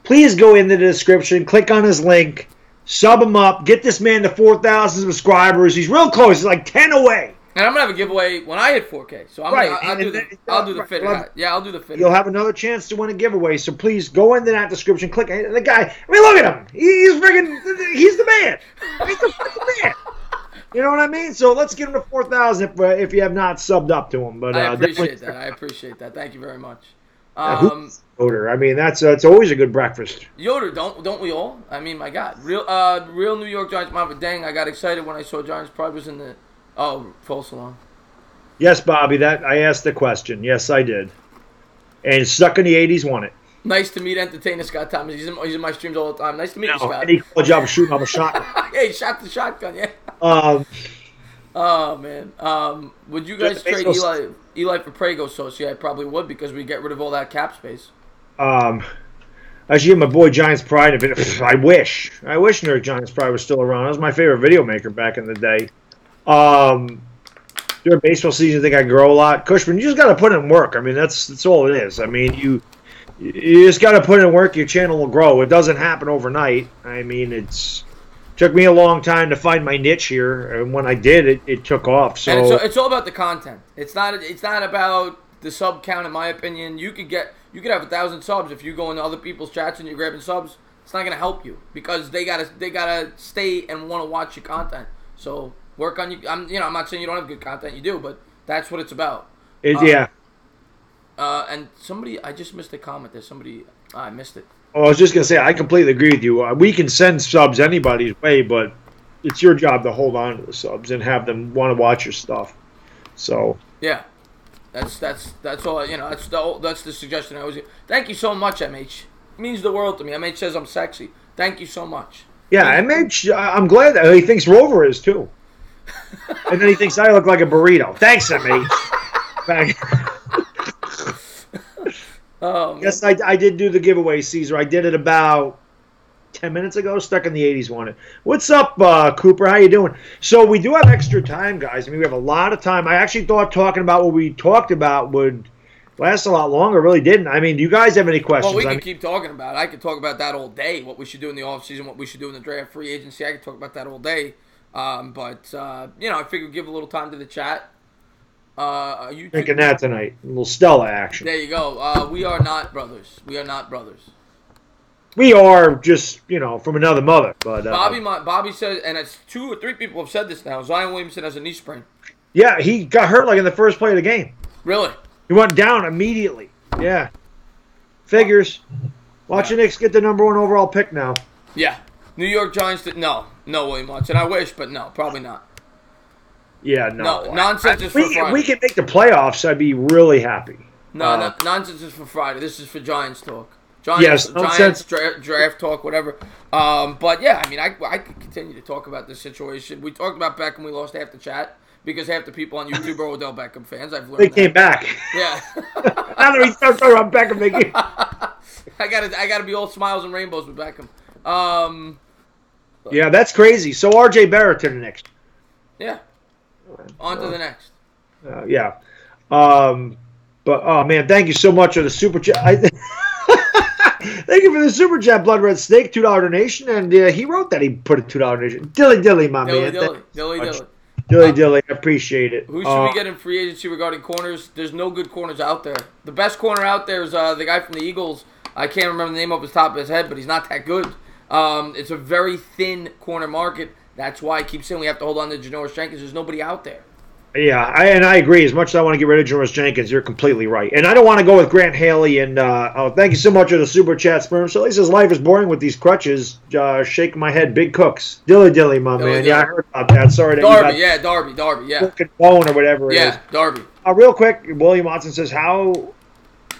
please go into the description, click on his link, sub him up, get this man to 4,000 subscribers. He's real close. He's like 10 away. And I'm going to have a giveaway when I hit 4K. So I'll do the fit. Yeah, I'll do the fit. You'll have another chance to win a giveaway. So please go into that description. Click. The guy, I mean, look at him. He's the man. He's the freaking man. You know what I mean? So let's get him to 4,000 if you have not subbed up to him. But I appreciate that. I appreciate that. Thank you very much. Yoder. I mean, that's always a good breakfast. Yoder, don't we all? I mean, my God, real New York Giants. But dang, I got excited when I saw Giants Pride was in the false alarm. Yes, Bobby, that I asked the question. Yes, I did. And Stuck in the 80s won it. Nice to meet Entertainah Scott Thomas. He's in my streams all the time. Nice to meet you, Scott. And he called you up shooting on a shotgun. Yeah, he shot the shotgun. Yeah. Oh man. Would you guys trade Eli for Prego sauce? Yeah, I probably would, because we get rid of all that cap space. Actually, my boy Giants Pride. I wish New York Giants Pride was still around. That was my favorite video maker back in the day. During baseball season, I think I grow a lot. Cushman, you just got to put in work. I mean, that's all it is. I mean, you just got to put in work. Your channel will grow. It doesn't happen overnight. I mean, took me a long time to find my niche here, and when I did, it took off. So and it's all about the content. It's not about the sub count, in my opinion. You could have 1,000 subs if you go into other people's chats and you're grabbing subs. It's not gonna help you, because they gotta stay and want to watch your content. So work on you. I'm not saying you don't have good content. You do, but that's what it's about. Yeah. And I just missed a comment there. I missed it. Oh, I was just going to say, I completely agree with you. We can send subs anybody's way, but it's your job to hold on to the subs and have them want to watch your stuff. So yeah, that's all. That's the suggestion I was. Thank you so much, MH. It means the world to me. MH says I'm sexy. Thank you so much. Yeah, MH. I'm glad that he thinks Rover is too, and then he thinks I look like a burrito. Thanks, MH. Yes, I did do the giveaway, Caesar. I did it about 10 minutes ago. Stuck in the 80s won it. What's up, Cooper? How you doing? So we do have extra time, guys. I mean, we have a lot of time. I actually thought talking about what we talked about would last a lot longer. Really didn't. I mean, do you guys have any questions? Well, we can keep talking about it. I could talk about that all day, what we should do in the offseason, what we should do in the draft, free agency. I could talk about that all day. But I figured give a little time to the chat. You drinking that tonight? A little Stella action. There you go. We are not brothers. We are not brothers. We are just, from another mother. But Bobby says, and it's 2 or 3 people have said this now. Zion Williamson has a knee sprain. Yeah, he got hurt like in the first play of the game. Really? He went down immediately. Yeah. Figures. Watch the Knicks get the number 1 overall pick now. Yeah. New York Giants no William Watson. I wish, but no, probably not. Yeah, no. Nonsense is for Friday. If we can make the playoffs, I'd be really happy. No, nonsense is for Friday. This is for Giants talk. Giants draft talk, whatever. But yeah, I mean, I could continue to talk about this situation. We talked about Beckham. We lost half the chat because half the people on YouTube are Odell Beckham fans. I've learned they came back. Yeah. Now that we start talking about Beckham again. I gotta be all smiles and rainbows with Beckham. Yeah, that's crazy. So RJ Barrett to the next. Yeah. On to the next. Yeah. But, oh, man, thank you so much for the super chat. Thank you for the super chat, Blood Red Snake, $2 donation. And he wrote that he put a $2 donation. Dilly, my man. Dilly. I appreciate it. Who should we get in free agency regarding corners? There's no good corners out there. The best corner out there is the guy from the Eagles. I can't remember the name off the top of his head, but he's not that good. It's a very thin corner market. That's why I keep saying we have to hold on to Janoris Jenkins. There's nobody out there. Yeah, I agree. As much as I want to get rid of Jonas Jenkins, you're completely right. And I don't want to go with Grant Haley. And thank you so much for the super chat, Sperm. So he says life is boring with these crutches. Shaking my head, big cooks, dilly, my man. Yeah, I heard about that. Sorry, Darby, yeah, broken bone or whatever it is. Yeah, Darby. Real quick, William Watson says, how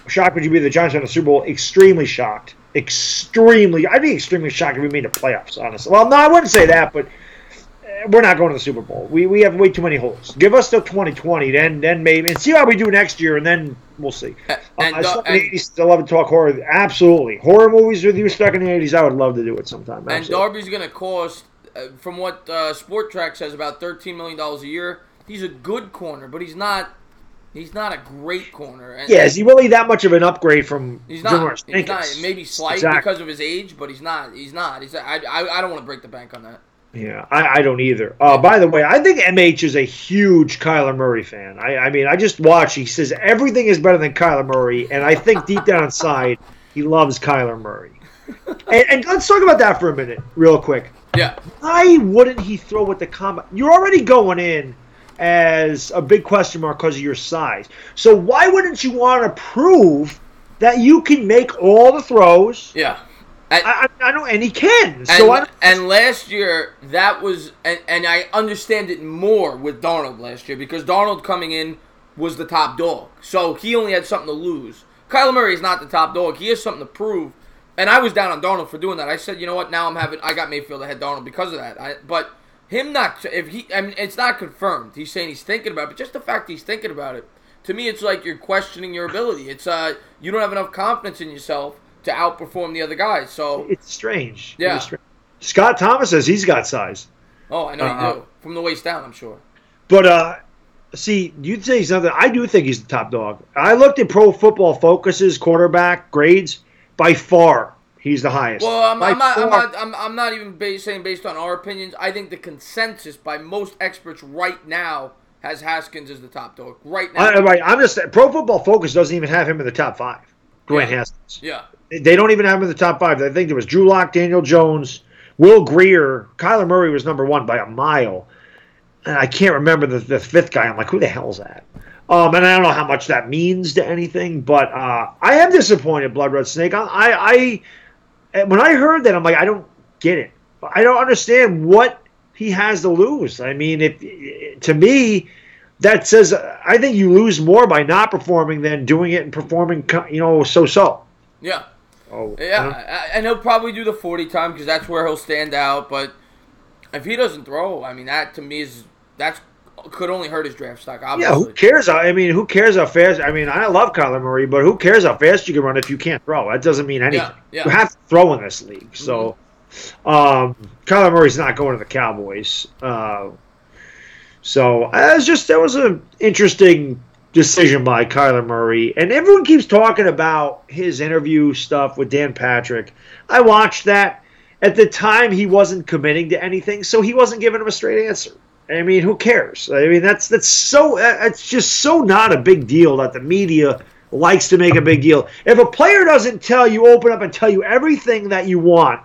shocked would you be if the Giants won the Super Bowl? Extremely shocked. Extremely. I'd be extremely shocked if we made the playoffs, honestly. Well, no, I wouldn't say that, but we're not going to the Super Bowl. We have way too many holes. Give us till 2020, then maybe, and see how we do next year, and then we'll see. I love to talk horror. Absolutely. Horror movies with you stuck in the 80s, I would love to do it sometime. Absolutely. And Darby's going to cost, from what Sport Track says, about $13 million a year. He's a good corner, but he's not a great corner. And is he really that much of an upgrade from He's not. Maybe slight because of his age, but he's not. I don't want to break the bank on that. Yeah, I don't either. By the way, I think MH is a huge Kyler Murray fan. I mean, I just watched. He says everything is better than Kyler Murray, and I think deep down inside, he loves Kyler Murray. And let's talk about that for a minute, real quick. Yeah. Why wouldn't he throw with the combat? You're already going in as a big question mark because of your size. So why wouldn't you want to prove that you can make all the throws? Yeah. I know, and he can. And last year, that was, and I understand it more with Darnold last year because Darnold coming in was the top dog. So he only had something to lose. Kyler Murray is not the top dog. He has something to prove. And I was down on Darnold for doing that. I said, you know what, now I got Mayfield ahead Darnold because of that. But him not, it's not confirmed. He's saying he's thinking about it, but just the fact he's thinking about it, to me, it's like you're questioning your ability. It's, you don't have enough confidence in yourself to outperform the other guys. So it's strange. Yeah. It's strange. Scott Thomas says he's got size. Oh, I know you do. From the waist down, I'm sure. But see, you'd say something. I do think he's the top dog. I looked at Pro Football Focus's quarterback grades. By far, he's the highest. Well, I'm not even saying based on our opinions. I think the consensus by most experts right now has Haskins as the top dog. Right now. I'm just Pro Football Focus doesn't even have him in the top 5. Dwayne Haskins. Yeah. They don't even have him in the top 5. I think there was Drew Lock, Daniel Jones, Will Greer. Kyler Murray was number 1 by a mile. And I can't remember the 5th guy. I'm like, who the hell's that? And I don't know how much that means to anything, but I am disappointed, Blood Red Snake. When I heard that, I'm like, I don't get it. I don't understand what he has to lose. I mean, to me, that says I think you lose more by not performing than doing it and performing, so-so. Yeah. And he'll probably do the 40 time because that's where he'll stand out. But if he doesn't throw, I mean, that to me could only hurt his draft stock. Obviously. Yeah, who cares? I mean, who cares how fast? I mean, I love Kyler Murray, but who cares how fast you can run if you can't throw? That doesn't mean anything. Yeah. You have to throw in this league. So, Kyler Murray's not going to the Cowboys. So that was an interesting decision by Kyler Murray. And everyone keeps talking about his interview stuff with Dan Patrick. I watched that. At the time, he wasn't committing to anything, so he wasn't giving him a straight answer. I mean, who cares? I mean, that's so. It's just so not a big deal that the media likes to make a big deal. If a player doesn't open up and tell you everything that you want,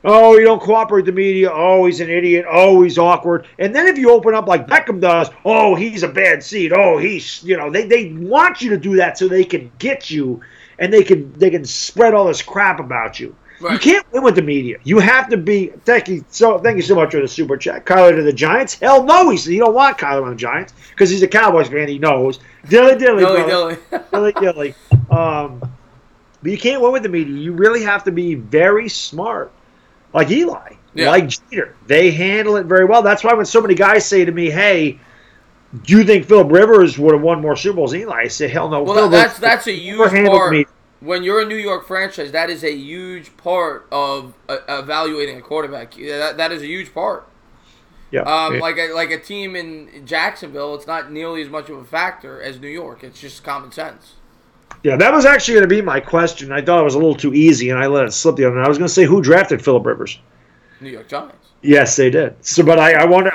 oh, you don't cooperate with the media, oh, he's an idiot, oh, he's awkward. And then if you open up like Beckham does, oh, he's a bad seed, oh, he's, they want you to do that so they can get you and they can spread all this crap about you. Right. You can't win with the media. You have to be. Thank you so much for the super chat. Kyler to the Giants? Hell no, he said you don't want Kyler on the Giants because he's a Cowboys fan. He knows. Dilly. Dilly. But you can't win with the media. You really have to be very smart, like Eli, like Jeter. They handle it very well. That's why when so many guys say to me, "Hey, do you think Philip Rivers would have won more Super Bowls than Eli?" I say, "Hell no." Well, that's a huge part. When you're a New York franchise, that is a huge part of evaluating a quarterback. That is a huge part. Yeah. Like a team in Jacksonville, it's not nearly as much of a factor as New York. It's just common sense. Yeah, that was actually going to be my question. I thought it was a little too easy, and I let it slip the other night. I was going to say, who drafted Philip Rivers? New York Giants. Yes, they did. So, but I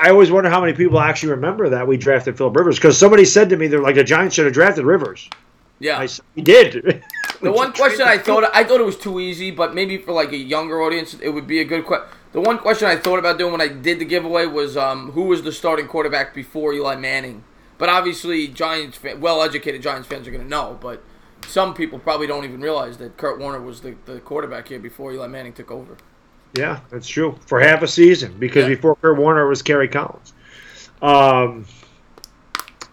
always wonder how many people actually remember that we drafted Philip Rivers because somebody said to me, they're like, the Giants should have drafted Rivers. Yeah, I said, we did. The one question I thought it was too easy, but maybe for like a younger audience, it would be a good question. The one question I thought about doing when I did the giveaway was who was the starting quarterback before Eli Manning? But obviously, well-educated Giants fans are going to know. But some people probably don't even realize that Kurt Warner was the quarterback here before Eli Manning took over. Yeah, that's true. For half a season, because before Kurt Warner, it was Kerry Collins.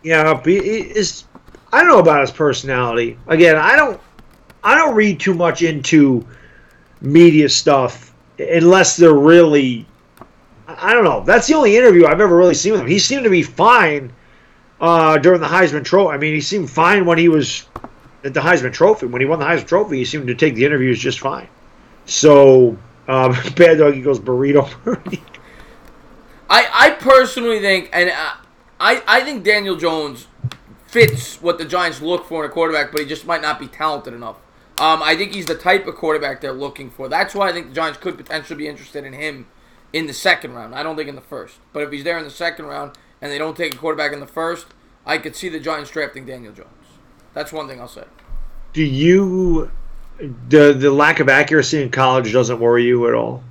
Yeah, I don't know about his personality. Again, I don't read too much into media stuff unless they're really, I don't know. That's the only interview I've ever really seen with him. He seemed to be fine during the Heisman Trophy. I mean, he seemed fine when he was at the Heisman Trophy. When he won the Heisman Trophy, he seemed to take the interviews just fine. So, Baddog, he goes burrito. I personally think, and I think Daniel Jones fits what the Giants look for in a quarterback, but he just might not be talented enough. I think he's the type of quarterback they're looking for. That's why I think the Giants could potentially be interested in him in the second round. I don't think in the first. But if he's there in the second round and they don't take a quarterback in the first, I could see the Giants drafting Daniel Jones. That's one thing I'll say. Do you, the lack of accuracy in college doesn't worry you at all?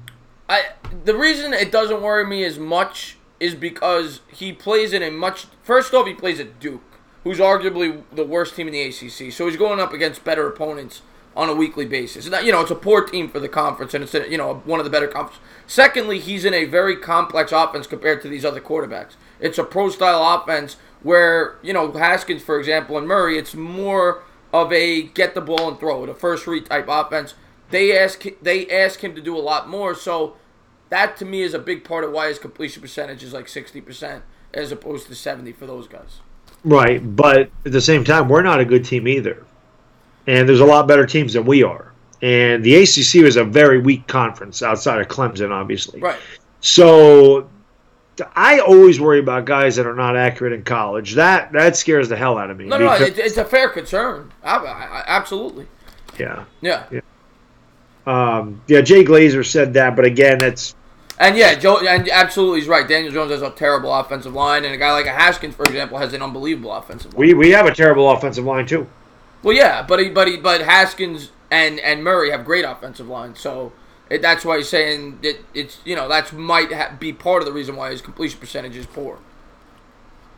The reason it doesn't worry me as much is because he plays in a much... First off, he plays at Duke, who's arguably the worst team in the ACC. So he's going up against better opponents on a weekly basis. And, it's a poor team for the conference, and it's one of the better conferences. Secondly, he's in a very complex offense compared to these other quarterbacks. It's a pro-style offense where, Haskins, for example, and Murray, it's more of a get the ball and throw it, a first-read type offense. They ask him to do a lot more, so that to me is a big part of why his completion percentage is like 60% as opposed to 70% for those guys. Right, but at the same time, we're not a good team either. And there's a lot better teams than we are. And the ACC is a very weak conference outside of Clemson, obviously. Right. So I always worry about guys that are not accurate in college. That scares the hell out of me. No, it's a fair concern. Absolutely. Yeah. Yeah. Jay Glazer said that, but again, that's... And absolutely, he's right. Daniel Jones has a terrible offensive line, and a guy like a Haskins, for example, has an unbelievable offensive line. We have a terrible offensive line too. Well, yeah, but Haskins and Murray have great offensive lines, so that's why he's saying it's that might be part of the reason why his completion percentage is poor.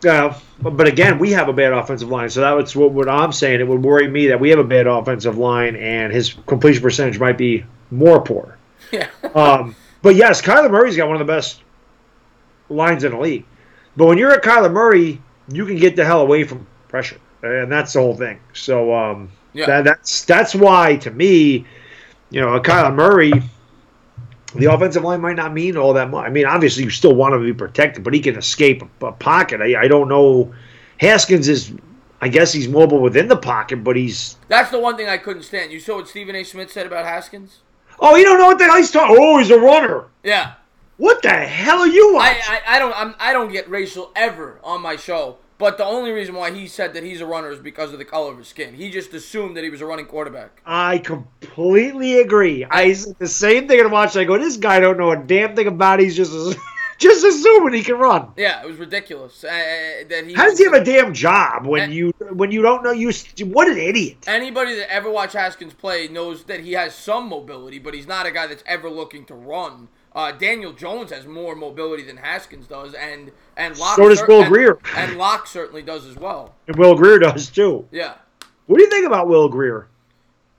Yeah, but again, we have a bad offensive line, so that's what I'm saying. It would worry me that we have a bad offensive line, and his completion percentage might be more poor. Yeah. But yes, Kyler Murray's got one of the best lines in the league. But when you're at Kyler Murray, you can get the hell away from pressure, and that's the whole thing. So that's why, to me, Kyler Murray, the offensive line might not mean all that much. I mean, obviously, you still want him to be protected, but he can escape a pocket. I don't know. Haskins is, I guess he's mobile within the pocket, but he's... That's the one thing I couldn't stand. You saw what Stephen A. Smith said about Haskins? Oh, you don't know what the hell he's talking... Oh, he's a runner. Yeah. What the hell are you watching? I don't get racial ever on my show, but the only reason why he said that he's a runner is because of the color of his skin. He just assumed that he was a running quarterback. I completely agree. I said the same thing in watch. I go, this guy don't know a damn thing about it. He's just assuming he can run. Yeah, it was ridiculous. How does he have a damn job when you don't know? What an idiot. Anybody that ever watched Haskins play knows that he has some mobility, but he's not a guy that's ever looking to run. Daniel Jones has more mobility than Haskins does, and Locke so does Will Grier. And Locke certainly does as well. And Will Grier does too. Yeah. What do you think about Will Grier?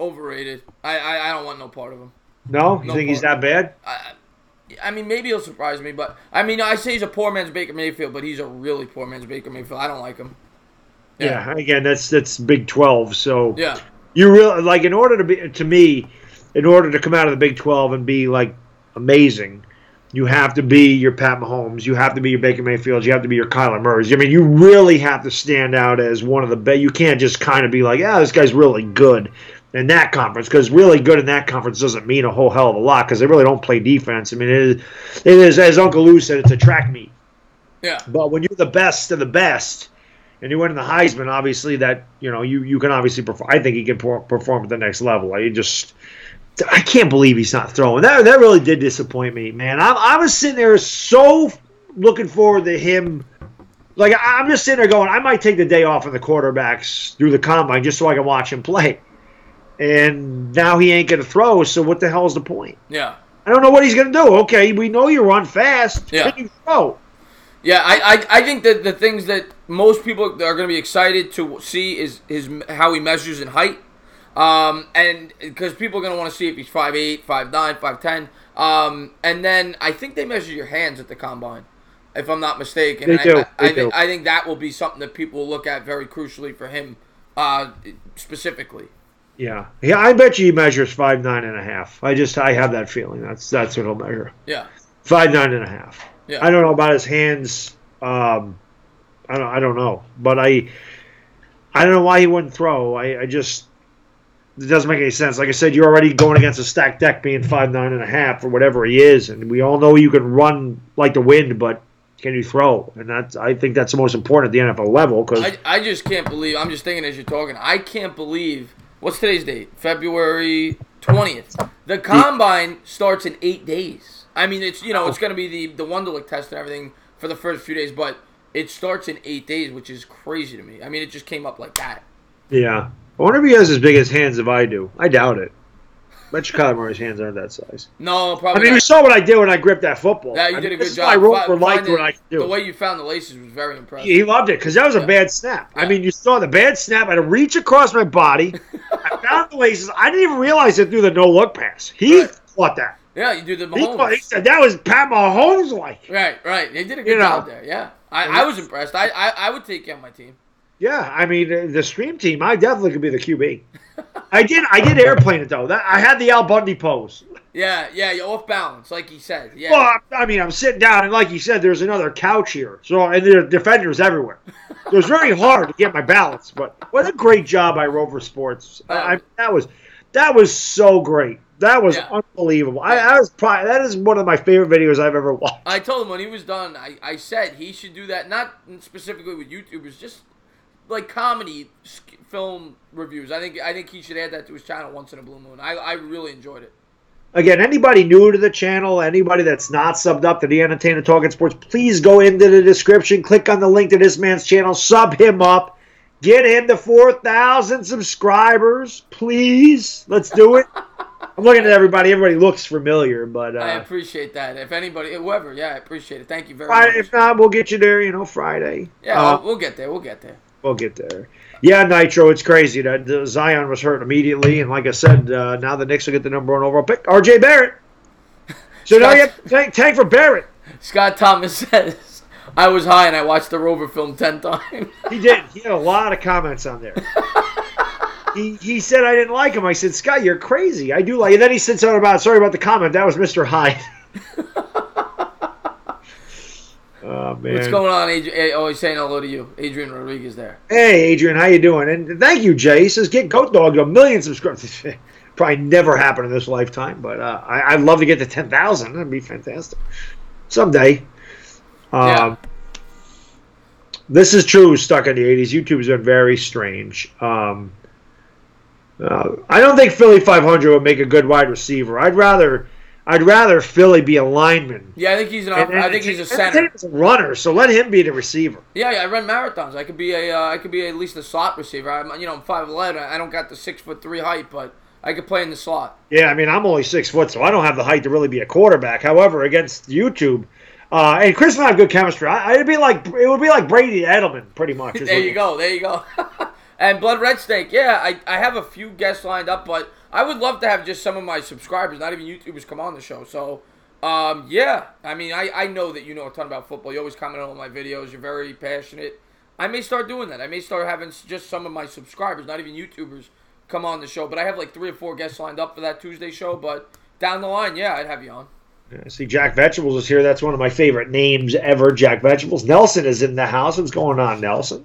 Overrated. I don't want no part of him. No? You think he's that bad? I mean, maybe he'll surprise me, but I say he's a poor man's Baker Mayfield, but he's a really poor man's Baker Mayfield. I don't like him. Yeah, again, that's Big 12. So yeah, you really like in order to come out of the Big 12 and be like amazing, you have to be your Pat Mahomes, you have to be your Baker Mayfields, you have to be your Kyler Murrays. I mean, you really have to stand out as one of the best. You can't just kind of be like, this guy's really good in that conference, because really good in that conference doesn't mean a whole hell of a lot, because they really don't play defense. I mean, it is, as Uncle Lou said, it's a track meet. Yeah. But when you're the best of the best, and you win the Heisman, obviously that you can obviously perform. I think he can perform at the next level. I can't believe he's not throwing. That really did disappoint me, man. I was sitting there so looking forward to him. Like, I'm just sitting there going, I might take the day off of the quarterbacks through the combine just so I can watch him play. And now he ain't going to throw, so what the hell is the point? Yeah. I don't know what he's going to do. Okay, we know you run fast. Yeah. Can you throw? Yeah, I think that the things that most people are going to be excited to see is how he measures in height. And because people are going to want to see if he's 5'8", 5'9", 5'10". And then I think they measure your hands at the combine, if I'm not mistaken. They do. I think that will be something that people will look at very crucially for him specifically. Yeah. I bet you he measures 5'9.5". I have that feeling. That's what he'll measure. Yeah. 5'9.5". Yeah. I don't know about his hands. I don't know, but I don't know why he wouldn't throw. I just it doesn't make any sense. Like I said, you're already going against a stacked deck being 5'9.5" or whatever he is, and we all know you can run like the wind, but can you throw? And I think that's the most important at the NFL level. Cause I just can't believe. I'm just thinking as you're talking. I can't believe. What's today's date? February 20th. The combine starts in 8 days. I mean, it's it's going to be the Wonderlic test and everything for the first few days, but it starts in 8 days, which is crazy to me. I mean, it just came up like that. Yeah. I wonder if he has as big as hands as I do. I doubt it. Bet you Kyler Murray's hands aren't that size. No, probably not. You saw what I did when I gripped that football. Yeah, you did a good job. I wrote for liked what I could do. The way you found the laces was very impressive. He loved it because that was a bad snap. Yeah. I mean, you saw the bad snap. I had to reach across my body. I found the laces. I didn't even realize it through the no-look pass. He caught that. Yeah, you do the Mahomes. He said that was Pat Mahomes like. Right. They did a good job there. Yeah, I was impressed. I would take you on my team. Yeah, I mean the stream team. I definitely could be the QB. I did airplane it though. I had the Al Bundy pose. Yeah, you're off balance, like he said. Yeah. Well, I mean, I'm sitting down, and like you said, there's another couch here, and there are defenders everywhere. So it's very hard to get my balance. But what a great job by Rover Sports. That was so great. That was unbelievable. That is one of my favorite videos I've ever watched. I told him when he was done, I said he should do that, not specifically with YouTubers, just like comedy film reviews. I think he should add that to his channel once in a blue moon. I really enjoyed it. Again, anybody new to the channel, anybody that's not subbed up to the Entertainah Talking Sports, please go into the description, click on the link to this man's channel, sub him up, get him to 4,000 subscribers, please. Let's do it. I'm looking at everybody. Everybody looks familiar, but I appreciate that. If anybody, whoever, I appreciate it. Thank you very much. If not, we'll get you there. Friday. Yeah, we'll get there. We'll get there. Yeah, Nitro, it's crazy that Zion was hurt immediately, and like I said, now the Knicks will get the number 1 overall pick, R.J. Barrett. So now you have to tank for Barrett. Scott Thomas says, I was high and I watched the Rover film 10 times. He did. He had a lot of comments on there. He said I didn't like him. I said, Scott, you're crazy. I do like. And then he said something about, sorry about the comment. That was Mr. Hyde. Oh man, what's going on, Adrian? Oh, he's saying hello to you, Adrian Rodriguez. There. Hey, Adrian, how you doing? And thank you, Jay. He says get Goat Dog to 1 million subscribers. Probably never happen in this lifetime, but I'd love to get to 10,000. That'd be fantastic someday. This is true. Stuck in the 80s. YouTube's been very strange. I don't think Philly 500 would make a good wide receiver. I'd rather Philly be a lineman. Yeah, I think he's I think he's a center. He's a runner, so let him be the receiver. Yeah, I run marathons. I could be at least a slot receiver. I'm 5'11". I don't got the 6'3" height, but I could play in the slot. Yeah, I mean I'm only 6 foot, so I don't have the height to really be a quarterback. However, against YouTube, and Chris and I have good chemistry. It would be like Brady Edelman, pretty much. There you go. And Blood Red Snake, I have a few guests lined up, but I would love to have just some of my subscribers, not even YouTubers, come on the show. So, I mean, I know that you know a ton about football. You always comment on all my videos. You're very passionate. I may start doing that. I may start having just some of my subscribers, not even YouTubers, come on the show. But I have like 3 or 4 guests lined up for that Tuesday show. But down the line, I'd have you on. I see Jack Vegetables is here. That's one of my favorite names ever, Jack Vegetables. Nelson is in the house. What's going on, Nelson?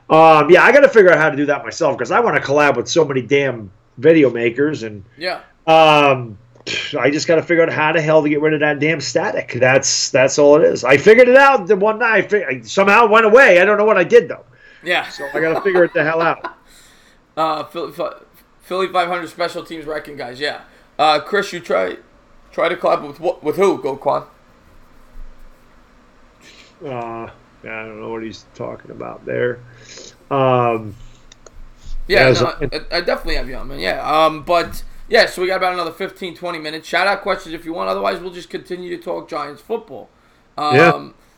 I got to figure out how to do that myself because I want to collab with so many damn video makers, and I just got to figure out how the hell to get rid of that damn static. That's all it is. I figured it out the one night. I somehow went away. I don't know what I did though. Yeah. So I got to figure it the hell out. Philly 500 special teams wrecking guys. Yeah. Chris, you try to collab with who? Go Quan. I don't know what he's talking about there. I definitely have you on, man. Yeah. So we got about another 15, 20 minutes. Shout out questions if you want. Otherwise, we'll just continue to talk Giants football.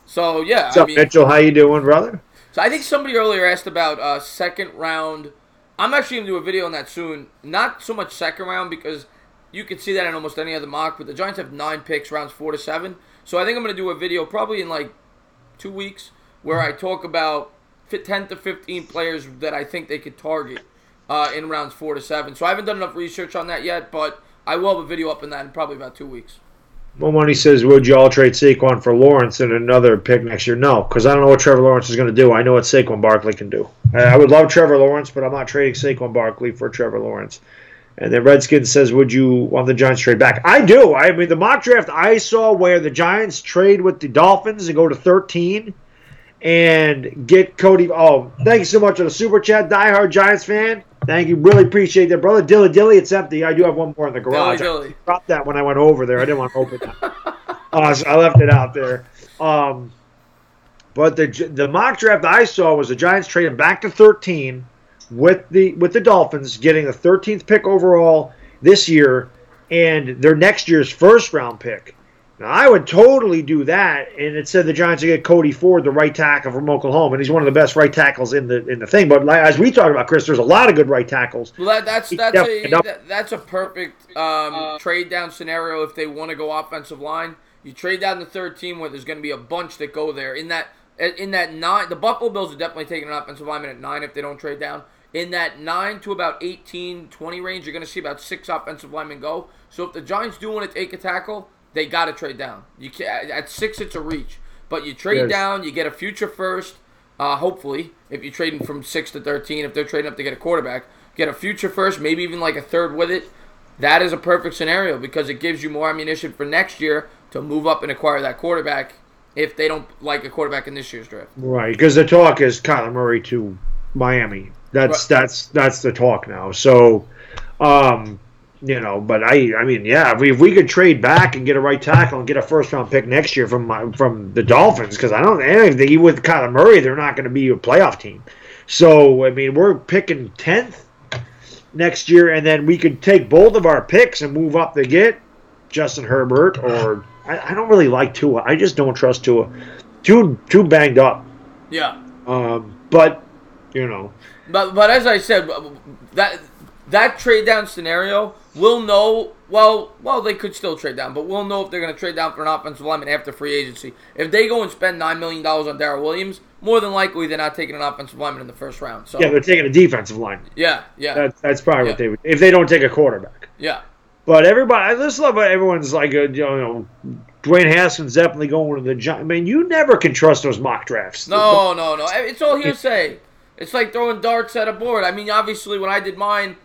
So yeah, What's up, Mitchell? How you doing, brother? So I think somebody earlier asked about second round. I'm actually gonna do a video on that soon. Not so much second round because you can see that in almost any other mock. But the Giants have 9 picks, rounds 4 to 7. So I think I'm gonna do a video probably in like 2 weeks where I talk about 10 to 15 players that I think they could target in rounds 4 to 7. So I haven't done enough research on that yet, but I will have a video up on that in probably about 2 weeks. Well, Money says, would you all trade Saquon for Lawrence and another pick next year? No, because I don't know what Trevor Lawrence is going to do. I know what Saquon Barkley can do. I would love Trevor Lawrence, but I'm not trading Saquon Barkley for Trevor Lawrence. And then Redskins says, would you want the Giants trade back? I do. I mean, the mock draft I saw where the Giants trade with the Dolphins and go to 13 and get Cody. Oh, thank you so much for the Super Chat, diehard Giants fan. Thank you. Really appreciate that, brother. Dilly, it's empty. I do have one more in the garage. Dilly. I dropped that when I went over there. I didn't want to open that. So I left it out there. But the mock draft I saw was the Giants trading back to 13 with the Dolphins, getting the 13th pick overall this year and their next year's first-round pick. Now, I would totally do that, and it said the Giants would get Cody Ford, the right tackle from Oklahoma, and he's one of the best right tackles in the thing. But as we talked about, Chris, there's a lot of good right tackles. Well, that's a perfect trade down scenario if they want to go offensive line. You trade down to 13 where there's going to be a bunch that go there. In that 9, the Buffalo Bills are definitely taking an offensive lineman at 9 if they don't trade down. In that 9 to about 18, 20 range, you're going to see about 6 offensive linemen go. So if the Giants do want to take a tackle, they got to trade down. You can, at 6, it's a reach. But you trade down, you get a future first, hopefully, if you're trading from 6 to 13, if they're trading up to get a quarterback, get a future first, maybe even like a third with it. That is a perfect scenario because it gives you more ammunition for next year to move up and acquire that quarterback if they don't like a quarterback in this year's draft. Right, because the talk is Kyler Murray to Miami. That's the talk now. So, but I mean, yeah, if we could trade back and get a right tackle and get a first-round pick next year from the Dolphins, because I don't think with Kyler Murray, they're not going to be a playoff team. So, I mean, we're picking 10th next year, and then we could take both of our picks and move up to get Justin Herbert, or I don't really like Tua. I just don't trust Tua. Too banged up. Yeah. But But as I said, that trade down scenario, we'll know. Well, they could still trade down, but we'll know if they're going to trade down for an offensive lineman after free agency. If they go and spend $9 million on Darrell Williams, more than likely they're not taking an offensive lineman in the first round. So yeah, they're taking a defensive lineman. Yeah. That's probably what they would, if they don't take a quarterback. Yeah. But let's love everyone's like, Dwayne Haskins definitely going to the Giants. I mean, you never can trust those mock drafts. No. It's all hearsay. It's like throwing darts at a board. I mean, obviously, when I did mine,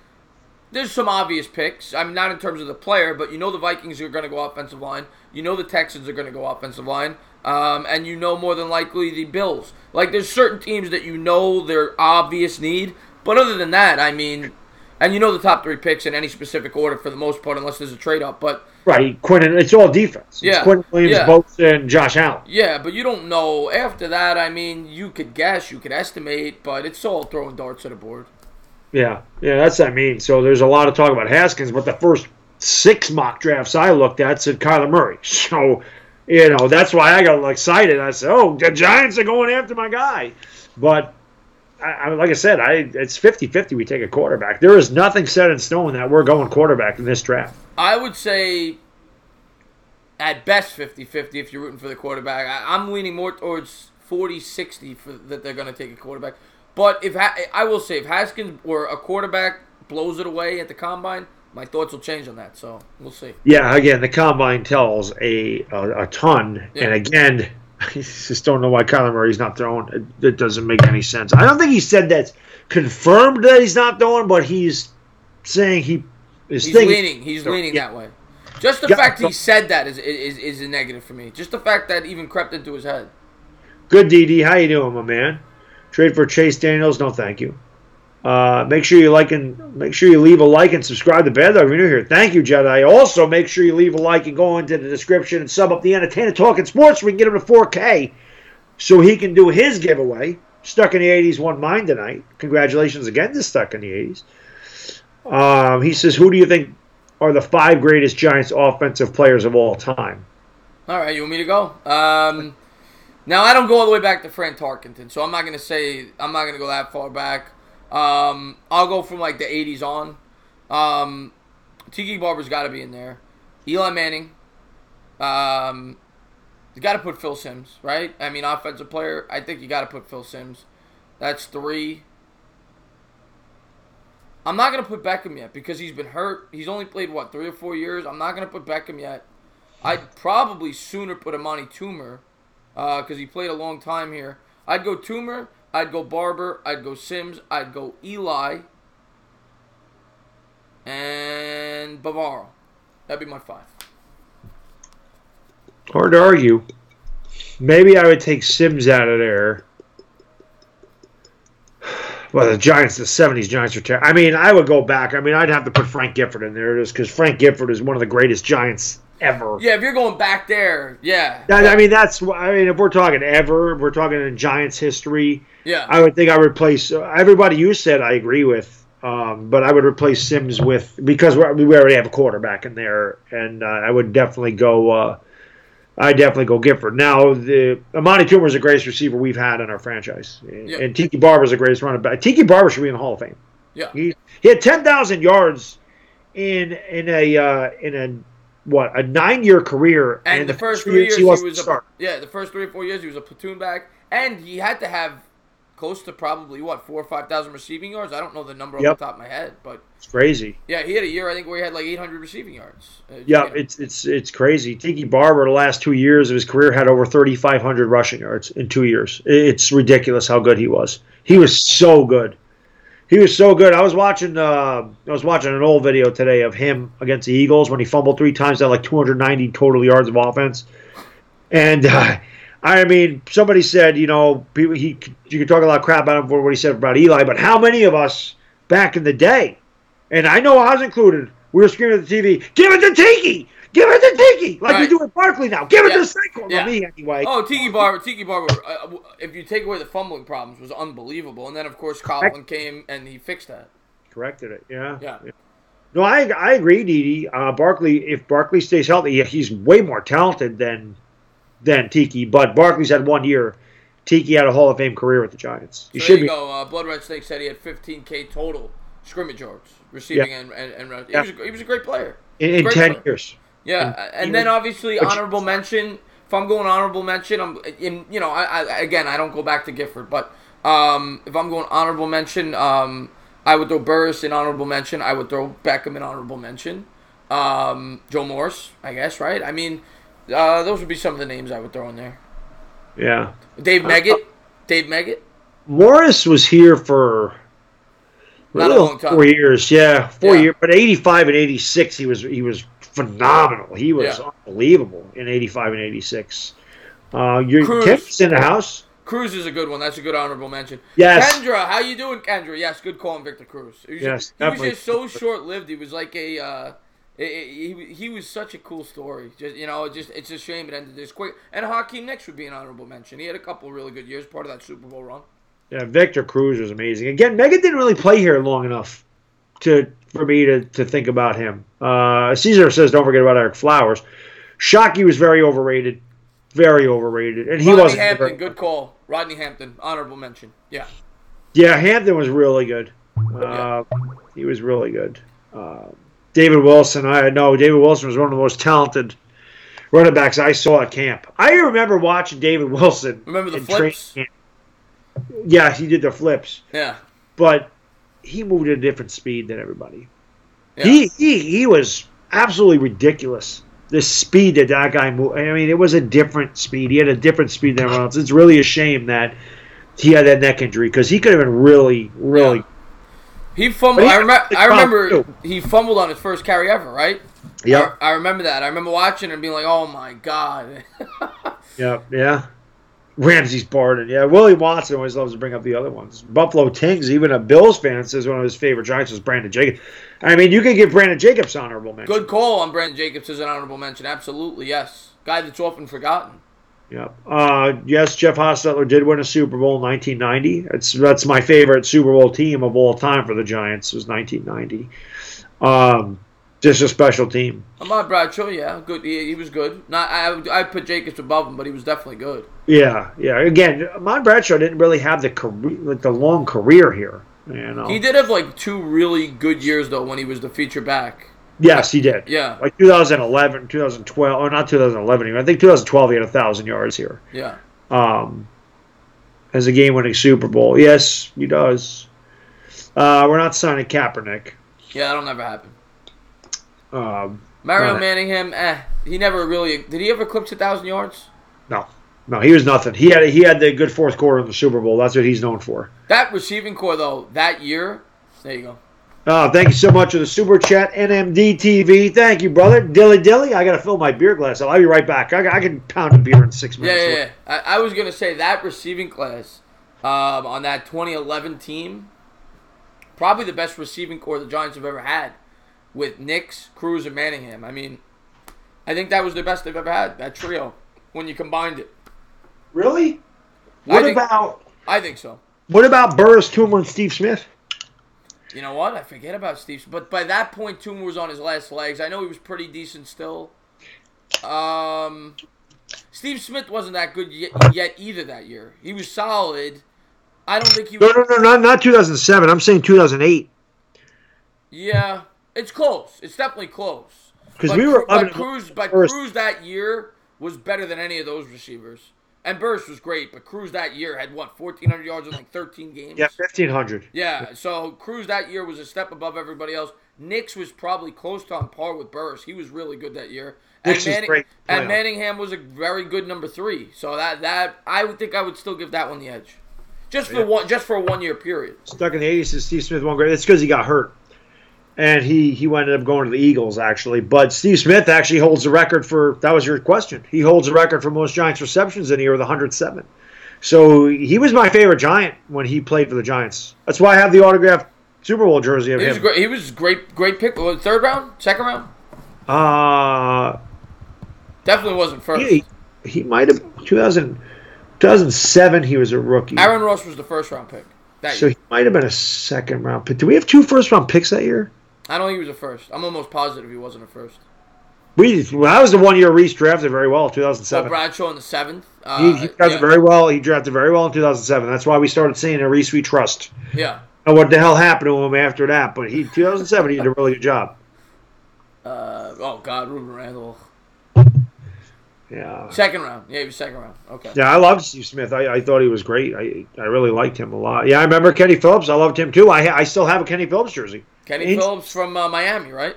there's some obvious picks. I mean, not in terms of the player, but the Vikings are going to go offensive line. The Texans are going to go offensive line. And more than likely the Bills. Like, there's certain teams that their obvious need. But other than that, I mean, and the top 3 picks in any specific order for the most part, unless there's a trade-up. But right, Quentin, it's all defense. Yeah. It's Quentin Williams, Bosa, and Josh Allen. Yeah, but you don't know. After that, I mean, you could guess, you could estimate, but it's all throwing darts at a board. Yeah, that's what I mean. So there's a lot of talk about Haskins, but the first 6 mock drafts I looked at said Kyler Murray. So, that's why I got excited. I said, oh, the Giants are going after my guy. But, like I said, it's 50-50 we take a quarterback. There is nothing set in stone that we're going quarterback in this draft. I would say at best 50-50 if you're rooting for the quarterback. I'm leaning more towards 40-60 that they're going to take a quarterback. But I will say, if Haskins or a quarterback blows it away at the Combine, my thoughts will change on that. So, we'll see. Yeah, again, the Combine tells a ton. Yeah. And again, I just don't know why Kyler Murray's not throwing. It doesn't make any sense. I don't think he said that's confirmed that he's not throwing, but he's saying he's leaning. He's leaning that way. Just the fact he said that is a negative for me. Just the fact that even crept into his head. Good, DD. How you doing, my man? Trade for Chase Daniels? No, thank you. Make sure you leave a like and subscribe to Baddog if you're new here. Thank you, Jedi. Also, make sure you leave a like and go into the description and sub up the Entertainah Talking Sports so we can get him to 4K so he can do his giveaway. Stuck in the 80s won mine tonight. Congratulations again to Stuck in the 80s. He says, who do you think are the 5 greatest Giants offensive players of all time? All right, you want me to go? Now I don't go all the way back to Fran Tarkenton, so I'm not gonna go that far back. I'll go from like the '80s on. Tiki Barber's got to be in there. Eli Manning. You got to put Phil Simms, right? I mean, offensive player. I think you got to put Phil Simms. That's 3. I'm not going to put Beckham yet because he's been hurt. He's only played, 3 or 4 years? I'm not going to put Beckham yet. I'd probably sooner put Amani Toomer because he played a long time here. I'd go Toomer. I'd go Barber. I'd go Simms. I'd go Eli. And Bavaro. That'd be my 5. Hard to argue. Maybe I would take Simms out of there. Well, the Giants, the 70s Giants are terrible. I mean, I would go back. I mean, I'd have to put Frank Gifford in there just because Frank Gifford is one of the greatest Giants ever. Yeah, if you're going back there, yeah. I mean, if we're talking ever, if we're talking in Giants history, yeah, I would think I would replace everybody you said I agree with, but I would replace Simms because we already have a quarterback in there, and I would definitely go Gifford. Now, Amani Toomer is the greatest receiver we've had in our franchise, and Tiki Barber is the greatest running back. Tiki Barber should be in the Hall of Fame. Yeah, he had 10,000 yards in a 9-year career, and the first 3 years he was the first 3 or 4 years he was a platoon back, and he had to have close to probably 4,000 or 5,000 receiving yards. I don't know the number off the top of my head, but it's crazy. Yeah, he had a year I think where he had like 800 receiving yards. It's crazy. Tiki Barber, the last 2 years of his career, had over 3,500 rushing yards in 2 years. It's ridiculous how good he was. He was so good. He was so good. I was watching an old video today of him against the Eagles when he fumbled 3 times, had like 290 total yards of offense, and. I mean, somebody said, you could talk a lot of crap about him for what he said about Eli, but how many of us back in the day, and I know I was included, we were screaming at the TV, give it to Tiki! Give it to Tiki! Like we do at Barkley now. Give it to Saquon. Yeah. Me, anyway. Oh, Tiki Barber, if you take away the fumbling problems, was unbelievable. And then, of course, Coughlin came and he fixed that. Corrected it, yeah. Yeah. No, I agree, Didi. If Barkley stays healthy, he's way more talented than Tiki, but Barkley's had 1 year. Tiki had a Hall of Fame career with the Giants. So there you go. Blood Red Snake said he had 15K total scrimmage yards, receiving and he was a great player. In 10 years. Yeah, and then obviously honorable mention. If I'm going honorable mention, I don't go back to Gifford, but if I'm going honorable mention, I would throw Burris in honorable mention. I would throw Beckham in honorable mention. Joe Morris, I guess, right? I mean. Those would be some of the names I would throw in there. Yeah. Dave Meggett. Morris was here for not a long time. 4 years. Yeah, 4 years. But 85 and 86, he was phenomenal. He was unbelievable in 85 and 86. Kendra's in the house. Cruz is a good one. That's a good honorable mention. Yes. Kendra, how you doing, Kendra? Yes, good call on Victor Cruz. He was just so short-lived. He was like a... He was such a cool story. It's a shame it ended this quick. And Hakeem Nicks would be an honorable mention. He had a couple of really good years, part of that Super Bowl run. Yeah, Victor Cruz was amazing. Again, Megan didn't really play here long enough for me to think about him. Caesar says, don't forget about Eric Flowers. Shockey was very overrated. Very overrated. And he wasn't. Hampton, good call. Rodney Hampton, honorable mention. Yeah. Yeah, Hampton was really good. He was really good. David Wilson, David Wilson was one of the most talented running backs I saw at camp. I remember watching David Wilson. Remember the flips? Yeah, he did the flips. Yeah. But he moved at a different speed than everybody. Yeah. He was absolutely ridiculous. The speed that guy moved. I mean, it was a different speed. He had a different speed than everyone else. It's really a shame that he had that neck injury because he could have been really, really. Yeah. He fumbled. I remember he fumbled on his first carry ever, right? Yeah. I remember that. I remember watching and being like, "Oh my god." Yeah. Ramsey's Barden. Yeah, Willie Watson always loves to bring up the other ones. Buffalo Tings, even a Bills fan, says one of his favorite Giants was Brandon Jacobs. I mean, you can give Brandon Jacobs honorable mention. Good call on Brandon Jacobs as an honorable mention. Absolutely, yes. Guy that's often forgotten. Yeah. Yes, Jeff Hostetler did win a Super Bowl in 1990. That's my favorite Super Bowl team of all time for the Giants was 1990. Just a special team. Ahmad Bradshaw, yeah, good. He was good. Not I put Jacobs above him, but he was definitely good. Yeah. Again, Ahmad Bradshaw didn't really have the career, like the long career here. You know. He did have like 2 really good years though when he was the feature back. Yes, he did. Yeah. Like 2011, 2012, or not 2011 even. I think 2012 he had 1,000 yards here. Yeah. As a game-winning Super Bowl. Yes, he does. We're not signing Kaepernick. Yeah, that'll never happen. Mario Manningham, he never really. Did he ever eclipse 1,000 yards? No, he was nothing. He had the good fourth quarter in the Super Bowl. That's what he's known for. That receiving core though, that year. There you go. Thank you so much for the super chat, NMD TV. Thank you, brother. Dilly. I got to fill my beer glass. I'll be right back. I can pound a beer in 6 minutes. Yeah. I was going to say that receiving class on that 2011 team, probably the best receiving core the Giants have ever had with Nix, Cruz, and Manningham. I mean, I think that was the best they've ever had, that trio, when you combined it. Really? I think so. What about Burris, Toomer, and Steve Smith? You know what? I forget about Steve. But by that point, Toomer was on his last legs. I know he was pretty decent still. Steve Smith wasn't that good yet either that year. He was solid. I don't think he was... No, not 2007. I'm saying 2008. Yeah, it's close. It's definitely close. Because we were... Cruz that year was better than any of those receivers. And Burris was great, but Cruz that year had, 1,400 yards in like 13 games? Yeah, 1,500. Yeah, so Cruz that year was a step above everybody else. Nix was probably close to on par with Burris. He was really good that year. Nix is great. And Manningham was a very good number 3. So that I would think I would still give that one the edge. Just for a 1 year period. Stuck in the 80s, Steve Smith won great. It's because he got hurt. And he ended up going to the Eagles, actually. But Steve Smith actually holds the record for, that was your question, he holds the record for most Giants receptions in a year with 107. So he was my favorite Giant when he played for the Giants. That's why I have the autographed Super Bowl jersey of him. He was great pick. Third round? Second round? Definitely wasn't first. He might have, 2007 he was a rookie. Aaron Ross was the first round pick. So he might have been a second round pick. Do we have 2 first round picks that year? I don't think he was a first. I'm almost positive he wasn't a first. That was the 1 year Reese drafted very well, 2007. Bradshaw in the 7th. He drafted very well. He drafted very well in 2007. That's why we started seeing a Reese we trust. Yeah. And what the hell happened to him after that? But 2007, he did a really good job. Ruben Randall. Yeah. Second round. Yeah, he was second round. Okay. Yeah, I loved Steve Smith. I thought he was great. I really liked him a lot. Yeah, I remember Kenny Phillips. I loved him too. I still have a Kenny Phillips jersey. Kenny Phillips from Miami, right?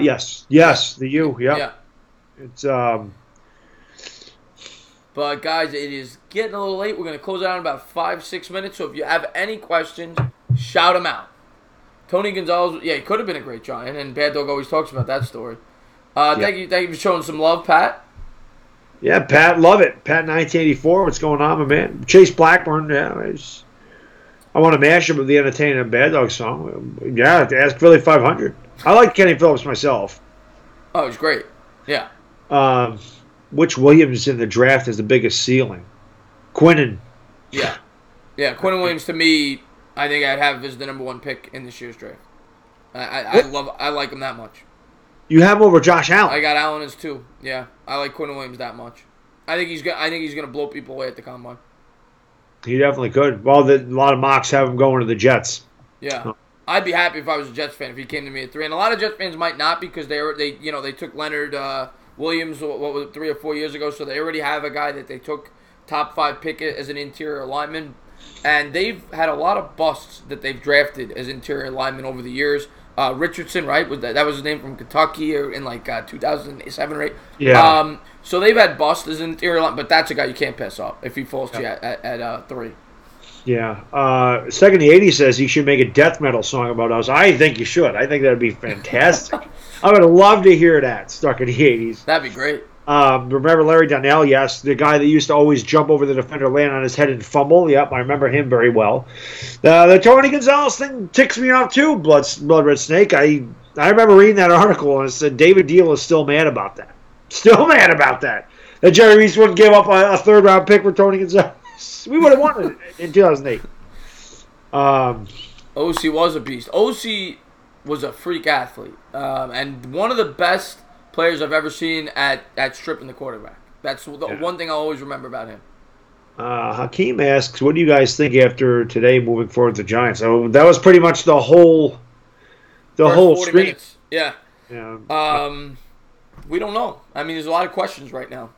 Yes, the U. Yeah. It's But guys, it is getting a little late. We're gonna close it out in about 5-6 minutes. So if you have any questions, shout them out. Tony Gonzalez, he could have been a great Giant, and Baddog always talks about that story. Thank you for showing some love, Pat. Yeah, Pat, love it. Pat 1984, what's going on, my man? Chase Blackburn, I want to mash him with the Entertainah Baddog song. Yeah, to ask Philly 500. I like Kenny Phillips myself. Oh, he's great. Yeah. Which Williams in the draft has the biggest ceiling? Quinnen. Yeah. Yeah, Quinnen Williams, to me, I think I'd have as the number 1 pick in this year's draft. I like him that much. You have him over Josh Allen. I got Allen as 2. Yeah, I like Quinnen Williams that much. I think he's gonna blow people away at the combine. He definitely could. Well, a lot of mocks have him going to the Jets. Yeah, I'd be happy if I was a Jets fan if he came to me at 3. And a lot of Jets fans might not because they took Leonard Williams 3 or 4 years ago, so they already have a guy that they took top 5 pick as an interior lineman, and they've had a lot of busts that they've drafted as interior linemen over the years. Richardson, right? That was his name from Kentucky in 2007 or 8. Yeah. So they've had busts as an interior line, but that's a guy you can't pass up if he falls to you at 3. Yeah. Second the 80 says he should make a death metal song about us. I think you should. I think that'd be fantastic. I would love to hear that. Stuck in the 80s. That'd be great. Remember Larry Donnell? Yes, the guy that used to always jump over the defender, land on his head, and fumble. Yep, I remember him very well. The Tony Gonzalez thing ticks me off too. Blood Red Snake. I remember reading that article and it said David Deal is still mad about that. Still mad about that. That Jerry Reese wouldn't give up a 3rd round pick for Tony Gonzalez. We would have won it in 2008. OC was a beast. OC was a freak athlete, and one of the best players I've ever seen at stripping the quarterback. That's the one thing I always remember about him. Hakeem asks, what do you guys think after today moving forward with the Giants? So that was pretty much the whole First 40 stream. minutes. Yeah. We don't know. I mean, there's a lot of questions right now.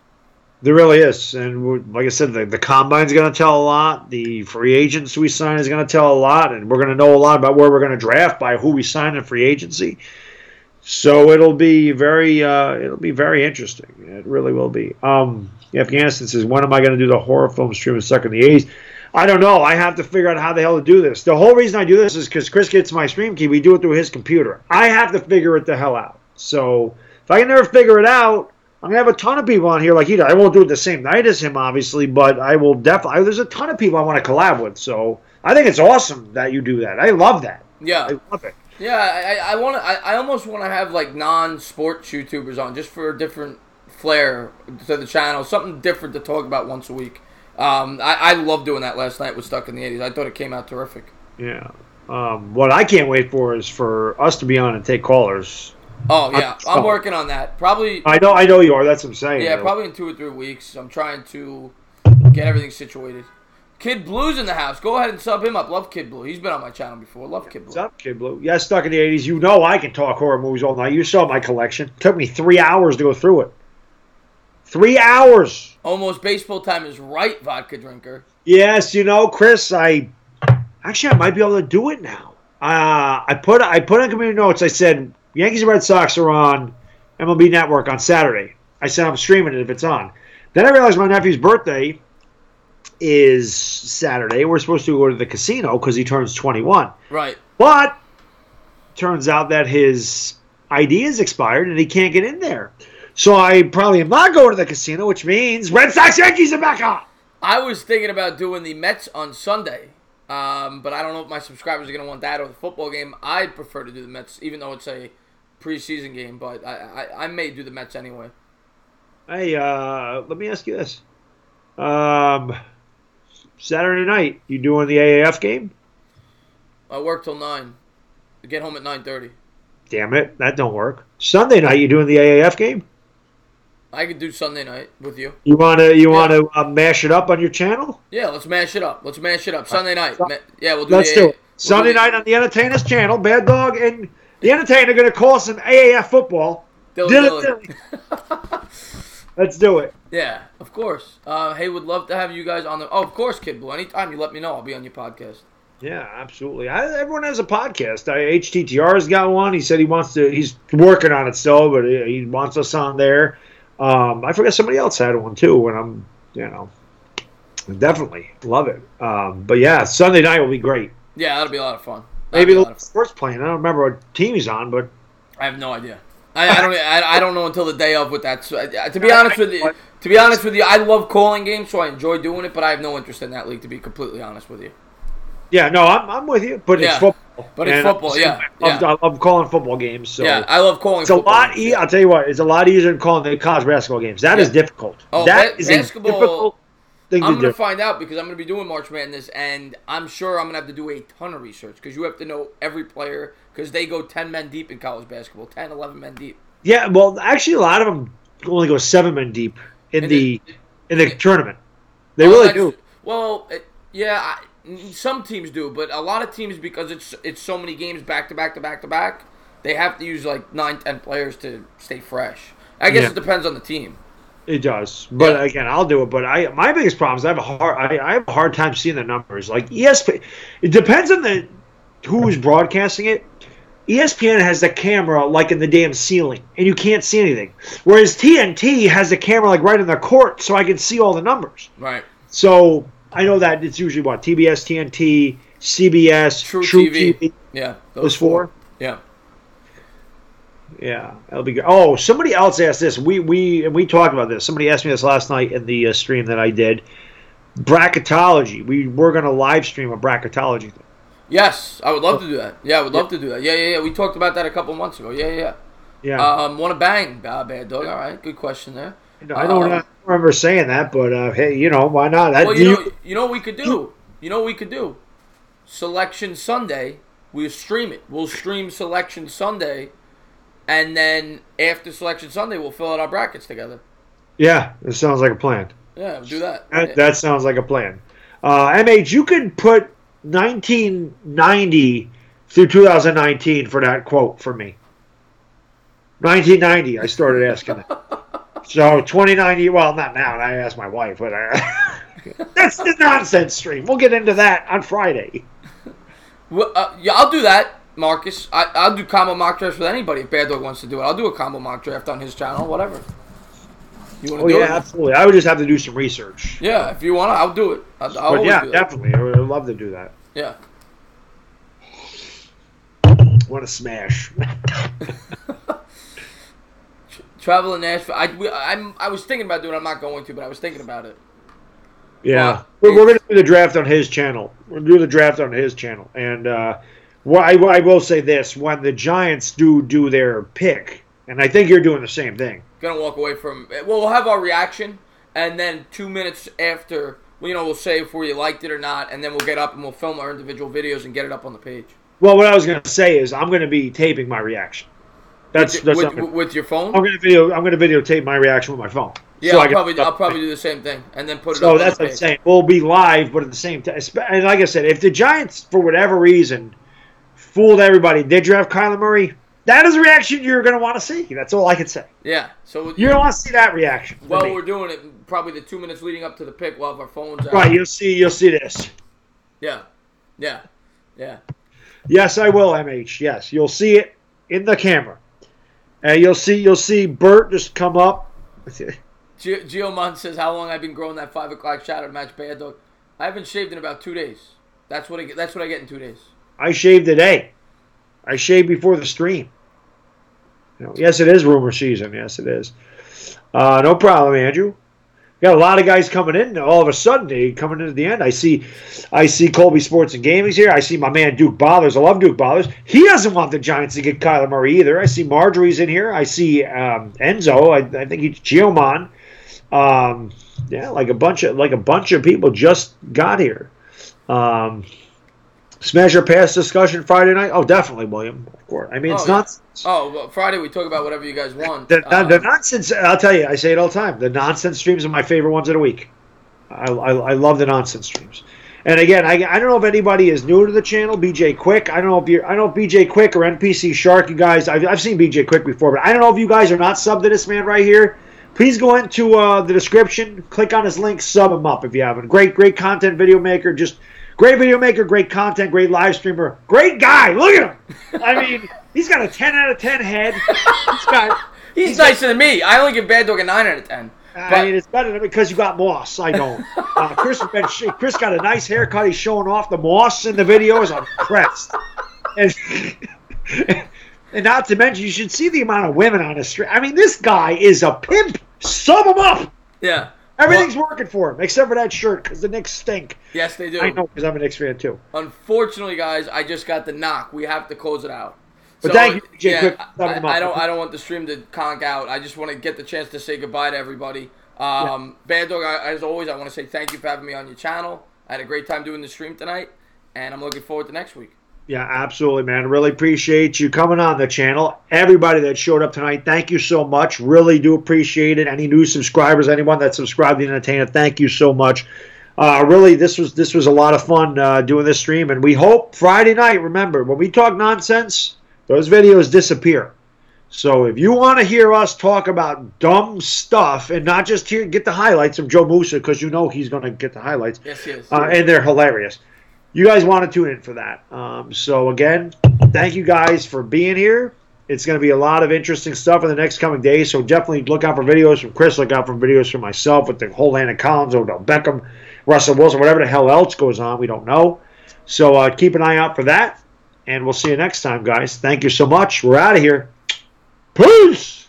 There really is. And like I said, the combine's going to tell a lot. The free agents we sign is going to tell a lot. And we're going to know a lot about where we're going to draft by who we sign in free agency. So it'll be very interesting. It really will be. Afghanistan says, when am I going to do the horror film stream of Stuck in the 80s? I don't know. I have to figure out how the hell to do this. The whole reason I do this is because Chris gets my stream key. We do it through his computer. I have to figure it the hell out. So if I can never figure it out, I'm going to have a ton of people on here like he does. I won't do it the same night as him, obviously, but I will definitely. There's a ton of people I want to collab with. So I think it's awesome that you do that. I love that. Yeah. I love it. Yeah, I almost want to have like non-sports YouTubers on just for a different flair to the channel, something different to talk about once a week. I loved doing that last night with Stuck in the 80s. I thought it came out terrific. Yeah. What I can't wait for is for us to be on and take callers. Oh yeah, I'm working on that. Probably. I know you are. That's what I'm saying. Yeah, probably in 2 or 3 weeks. I'm trying to get everything situated. Kid Blue's in the house. Go ahead and sub him up. Love Kid Blue. He's been on my channel before. Love Kid Blue. What's up, Kid Blue? Yeah, Stuck in the 80s. You know I can talk horror movies all night. You saw my collection. It took me 3 hours to go through it. 3 hours. Almost baseball time is right, vodka drinker. Yes, Chris, I might be able to do it now. I put on community notes. I said Yankees and Red Sox are on MLB Network on Saturday. I said I'm streaming it if it's on. Then I realized my nephew's birthday is Saturday. We're supposed to go to the casino because he turns 21. Right. But turns out that his ID is expired and he can't get in there. So I probably am not going to the casino, which means Red Sox Yankees are back on. I was thinking about doing the Mets on Sunday, but I don't know if my subscribers are going to want that or the football game. I'd prefer to do the Mets, even though it's a preseason game, but I may do the Mets anyway. Hey, let me ask you this. Saturday night, you doing the AAF game? I work till 9. I get home at 9:30. Damn it, that don't work. Sunday night, you doing the AAF game? I could do Sunday night with you. You wanna mash it up on your channel? Yeah, let's mash it up. Sunday night. Yeah, we'll do. Let's do it. Sunday night on the Entertainah's channel. Baddog and the Entertainah are gonna call some AAF football. Dilly. Let's do it. Yeah, of course. Hey, would love to have you guys on the. Oh, of course, Kid Blue. Anytime you let me know, I'll be on your podcast. Yeah, absolutely. Everyone has a podcast. HTTR's got one. He said he's working on it still, but he wants us on there. I forget somebody else had one too, and definitely love it. But yeah, Sunday night will be great. Yeah, that'll be a lot of fun. Maybe the sports playing. I don't remember what team he's on, but I have no idea. I don't know until the day of with that. So, to be honest with you, I love calling games, so I enjoy doing it. But I have no interest in that league, to be completely honest with you. Yeah, no, I'm with you, but it's football. But it's football, yeah. I love calling football games. So yeah, I love calling. It's a lot. I'll tell you what, it's a lot easier than calling the college basketball games. That is difficult. Oh, that is basketball. A difficult thing I'm going to find out because I'm going to be doing March Madness, and I'm sure I'm going to have to do a ton of research because you have to know every player because they go 10 men deep in college basketball, 10, 11 men deep. Yeah, well, actually, a lot of them only go 7 men deep in the tournament. They really do. Well, some teams do, but a lot of teams, because it's so many games back to back to back to back, they have to use like 9, 10 players to stay fresh. I guess it depends on the team. It does, but again, I'll do it. But my biggest problem is I have a hard time seeing the numbers. Like ESPN, it depends on who is broadcasting it. ESPN has the camera like in the damn ceiling, and you can't see anything. Whereas TNT has the camera like right in the court, so I can see all the numbers. Right. So I know that it's usually TBS, TNT, CBS, True TV. Yeah, those 4. Yeah. Yeah, that'll be good. Oh, somebody else asked this. We talked about this. Somebody asked me this last night in the stream that I did. Bracketology. We're going to live stream a bracketology thing. Yes, I would love to do that. Yeah, I would love to do that. Yeah. We talked about that a couple months ago. Yeah. Want to bang, Baddog? All right, good question there. I don't remember saying that, but hey, why not? Well, you know what we could do? Selection Sunday, we stream it. We'll stream Selection Sunday, and then after Selection Sunday, we'll fill out our brackets together. Yeah, it sounds like a plan. Yeah, we'll do that. That sounds like a plan. MH, you could put 1990 through 2019 for that quote for me. 1990, I started asking that. So 2090, well, not now. I asked my wife, but that's the nonsense stream. We'll get into that on Friday. Well, yeah, I'll do that, Marcus. I'll do combo mock drafts with anybody if Baddog wants to do it. I'll do a combo mock draft on his channel, whatever. You want to do it? Yeah, absolutely. I would just have to do some research. Yeah, if you want to, I'll do it. But yeah, definitely. I would love to do that. Yeah. What a smash. Travel in Nashville. I was thinking about doing it. I'm not going to, but I was thinking about it. Yeah. We're going to do the draft on his channel. We'll do the draft on his channel. And I will say this. When the Giants do their pick, and I think you're doing the same thing. Going to walk away from... Well, we'll have our reaction, and then 2 minutes after, we'll say if we liked it or not, and then we'll get up and we'll film our individual videos and get it up on the page. Well, what I was going to say is I'm going to be taping my reaction. With your phone? I'm going to videotape my reaction with my phone. Yeah, so I'll probably do the same thing and then put it. So that's what I'm saying. We'll be live, but at the same time, and like I said, if the Giants for whatever reason fooled everybody, did draft Kyler Murray, that is a reaction you're going to want to see. That's all I can say. Yeah. So you're going to want to see that reaction. While we're doing it, probably the 2 minutes leading up to the pick, we'll have our phones out. Right. You'll see this. Yeah. Yes, I will, MH. Yes, you'll see it in the camera. And you'll see Bert just come up. Geomon says, how long I've been growing that 5 o'clock shadow to match Baddog? I haven't shaved in about 2 days. That's what I get in 2 days. I shaved today. I shaved before the stream. Yes, it is rumor season. Yes, it is. No problem, Andrew. Got a lot of guys coming in. All of a sudden, they coming in at the end. I see Colby Sports and Gaming's here. I see my man Duke Bothers. I love Duke Bothers. He doesn't want the Giants to get Kyler Murray either. I see Marjorie's in here. I see Enzo. I think he's Geomon. Like a bunch of people just got here. Smash or pass discussion Friday night? Oh, definitely, William. Of course. I mean, it's nonsense. Oh, well, Friday we talk about whatever you guys want. The nonsense, I'll tell you, I say it all the time. The nonsense streams are my favorite ones of the week. I love the nonsense streams. And again, I don't know if anybody is new to the channel. BJ Quick. I don't know if BJ Quick or NPC Shark. You guys, I've seen BJ Quick before, but I don't know if you guys are not subbed to this man right here. Please go into the description, click on his link, sub him up if you haven't. Great content video maker. Just great video maker, great content, great live streamer, great guy. Look at him. I mean, he's got a 10 out of 10 head. He's nicer than me. I only give Baddog a 9 out of 10. I mean, it's better than because you got moss. I don't. Chris got a nice haircut. He's showing off the moss in the videos. I'm impressed. And not to mention, you should see the amount of women on the street. I mean, this guy is a pimp. Sum him up. Yeah. Everything's working for him, except for that shirt, because the Knicks stink. Yes, they do. I know, because I'm a Knicks fan, too. Unfortunately, guys, I just got the knock. We have to close it out. But thank you, Jay. Yeah, I don't want the stream to conk out. I just want to get the chance to say goodbye to everybody. Baddog, as always, I want to say thank you for having me on your channel. I had a great time doing the stream tonight, and I'm looking forward to next week. Yeah, absolutely, man. Really appreciate you coming on the channel. Everybody that showed up tonight, thank you so much. Really do appreciate it. Any new subscribers, anyone that subscribed to Entertainah, thank you so much. Really, this was a lot of fun doing this stream, and we hope Friday night, remember, when we talk nonsense, those videos disappear. So if you want to hear us talk about dumb stuff and not just get the highlights from Joe Musa, because you know he's going to get the highlights. Yes, yes. And they're hilarious. You guys want to tune in for that. So again, thank you guys for being here. It's going to be a lot of interesting stuff in the next coming days. So definitely look out for videos from Chris. Look out for videos from myself with the whole Landon Collins, Odell Beckham, Russell Wilson, whatever the hell else goes on. We don't know. So keep an eye out for that. And we'll see you next time, guys. Thank you so much. We're out of here. Peace!